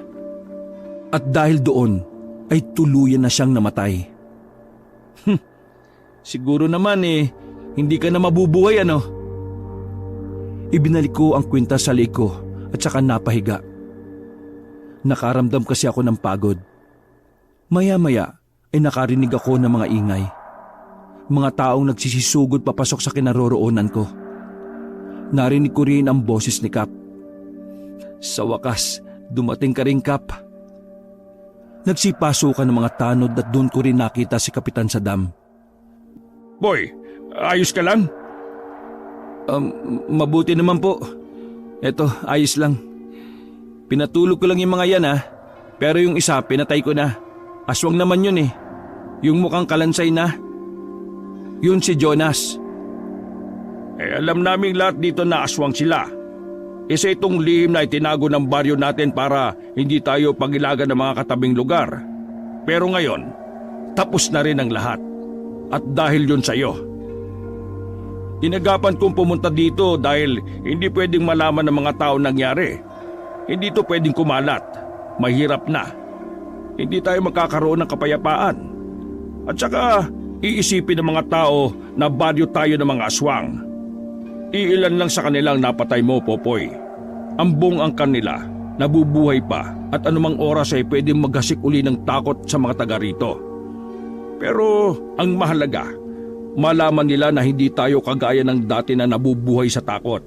At dahil doon ay tuluyan na siyang namatay. Siguro naman hindi ka na mabubuhay ano? Ibinalik ko ang kwintas sa leeg ko at saka napahiga. Nakaramdam kasi ako ng pagod. Maya-maya ay nakarinig ako ng mga ingay. Mga taong nagsisisugod papasok sa kinaroroonan ko. Narinig ko rin ang boses ni Kap. Sa wakas, dumating ka rin, Kap. Nagsipasukan ng mga tanod at doon ko rin nakita si Kapitan Saddam. Boy, ayos ka lang? Mabuti naman po. Eto, ayos lang. Pinatulog ko lang yung mga yan pero yung isa pinatay ko na. Aswang naman yun Yung mukhang kalansay na. Yun si Jonas. Alam naming lahat dito na aswang sila. Isa itong lihim na itinago ng baryo natin para hindi tayo pagilagan ng mga katabing lugar. Pero ngayon, tapos na rin ang lahat. At dahil yun sa'yo. Inagapan kong pumunta dito dahil hindi pwedeng malaman ng mga tao nangyari. Hindi to pwedeng kumalat. Mahirap na. Hindi tayo magkakaroon ng kapayapaan. At saka iisipin ng mga tao na baryo tayo ng mga aswang. Iilan lang sa kanilang napatay mo, Popoy. Ambong ang kanila, nabubuhay pa at anumang oras ay pwedeng maghasik uli ng takot sa mga taga rito. Pero ang mahalaga, malaman nila na hindi tayo kagaya ng dati na nabubuhay sa takot.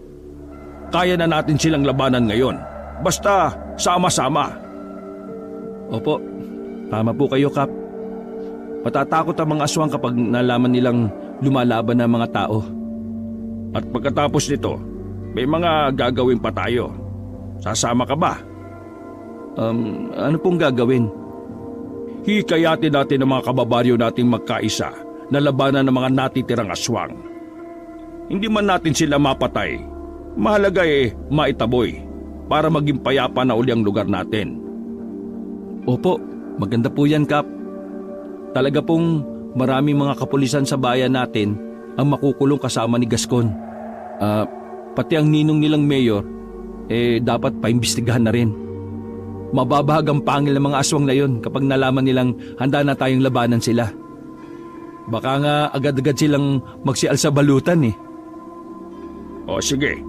Kaya na natin silang labanan ngayon. Basta sama-sama. Opo, tama po kayo, Kap. Matatakot ang mga aswang kapag nalaman nilang lumalaban ng mga tao. At pagkatapos nito, may mga gagawin pa tayo. Sasama ka ba? Ano pong gagawin? Hikayatin natin ang mga kababaryo nating magkaisa na labanan ng mga natitirang aswang. Hindi man natin sila mapatay, mahalaga maitaboy para maging payapa na uli ang lugar natin. Opo, maganda po yan, Kap. Talaga pong maraming mga kapulisan sa bayan natin ang makukulong kasama ni Gascon. Pati ang ninong nilang mayor, dapat paimbestigahan na rin. Mababahag ang pangil ng mga aswang na yon kapag nalaman nilang handa na tayong labanan sila. Baka nga agad-agad silang magsial sa balutan O sige,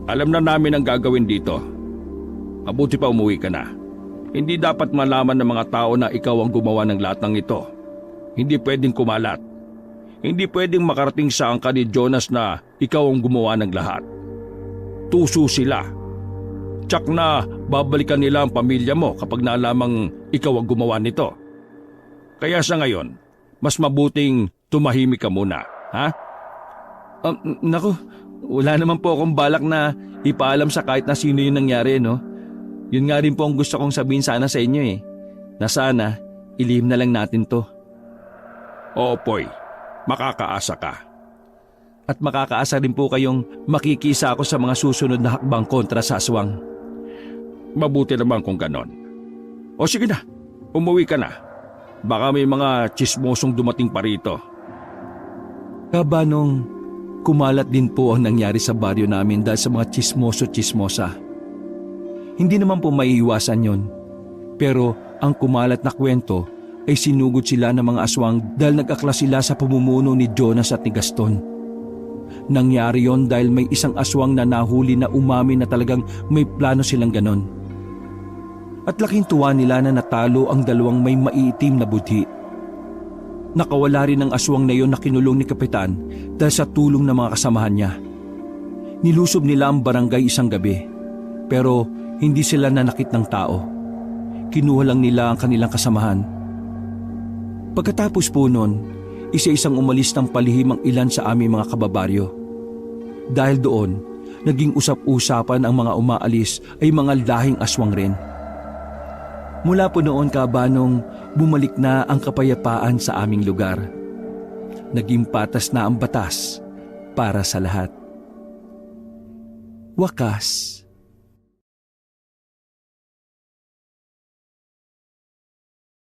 alam na namin ang gagawin dito. Mabuti pa umuwi ka na. Hindi dapat malaman ng mga tao na ikaw ang gumawa ng lahat ng ito. Hindi pwedeng kumalat. Hindi pwedeng makarating sa angka ni Jonas na ikaw ang gumawa ng lahat. Tuso sila. Tsak na babalikan nila ang pamilya mo kapag nalamang ikaw ang gumawa nito. Kaya sa ngayon, mas mabuting tumahimik ka muna, ha? Naku, wala naman po akong balak na ipaalam sa kahit na sino yung nangyari, no? Yun nga rin po ang gusto kong sabihin sana sa inyo na sana ilihim na lang natin to. Oo, Poy. Makakaasa ka. At makakaasa rin po kayong makikisa ako sa mga susunod na hakbang kontra sa aswang. Mabuti naman kung ganon. O sige na, umuwi ka na. Baka may mga tsismosong dumating pa rito. Kabanong kumalat din po ang nangyari sa baryo namin dahil sa mga tsismoso-tsismosa. Hindi naman po maiiwasan yon. Pero ang kumalat na kwento ay sinugod sila ng mga aswang dahil nag-akla sila sa pamumuno ni Jonas at ni Gaston. Nangyari yon dahil may isang aswang na nahuli na umamin na talagang may plano silang ganon. At laking tuwa nila na natalo ang dalawang may maiitim na budhi. Nakawala rin ang aswang na yon na kinulong ni Kapitan dahil sa tulong ng mga kasamahan niya. Nilusob nila ang barangay isang gabi, pero hindi sila nanakit ng tao. Kinuha lang nila ang kanilang kasamahan. Pagkatapos po nun, isa-isang umalis ng palihim ang ilan sa aming mga kababaryo. Dahil doon, naging usap-usapan ang mga umaalis ay mga lahing aswang rin. Mula po noon, Kabanong, bumalik na ang kapayapaan sa aming lugar. Naging patas na ang batas para sa lahat. Wakas.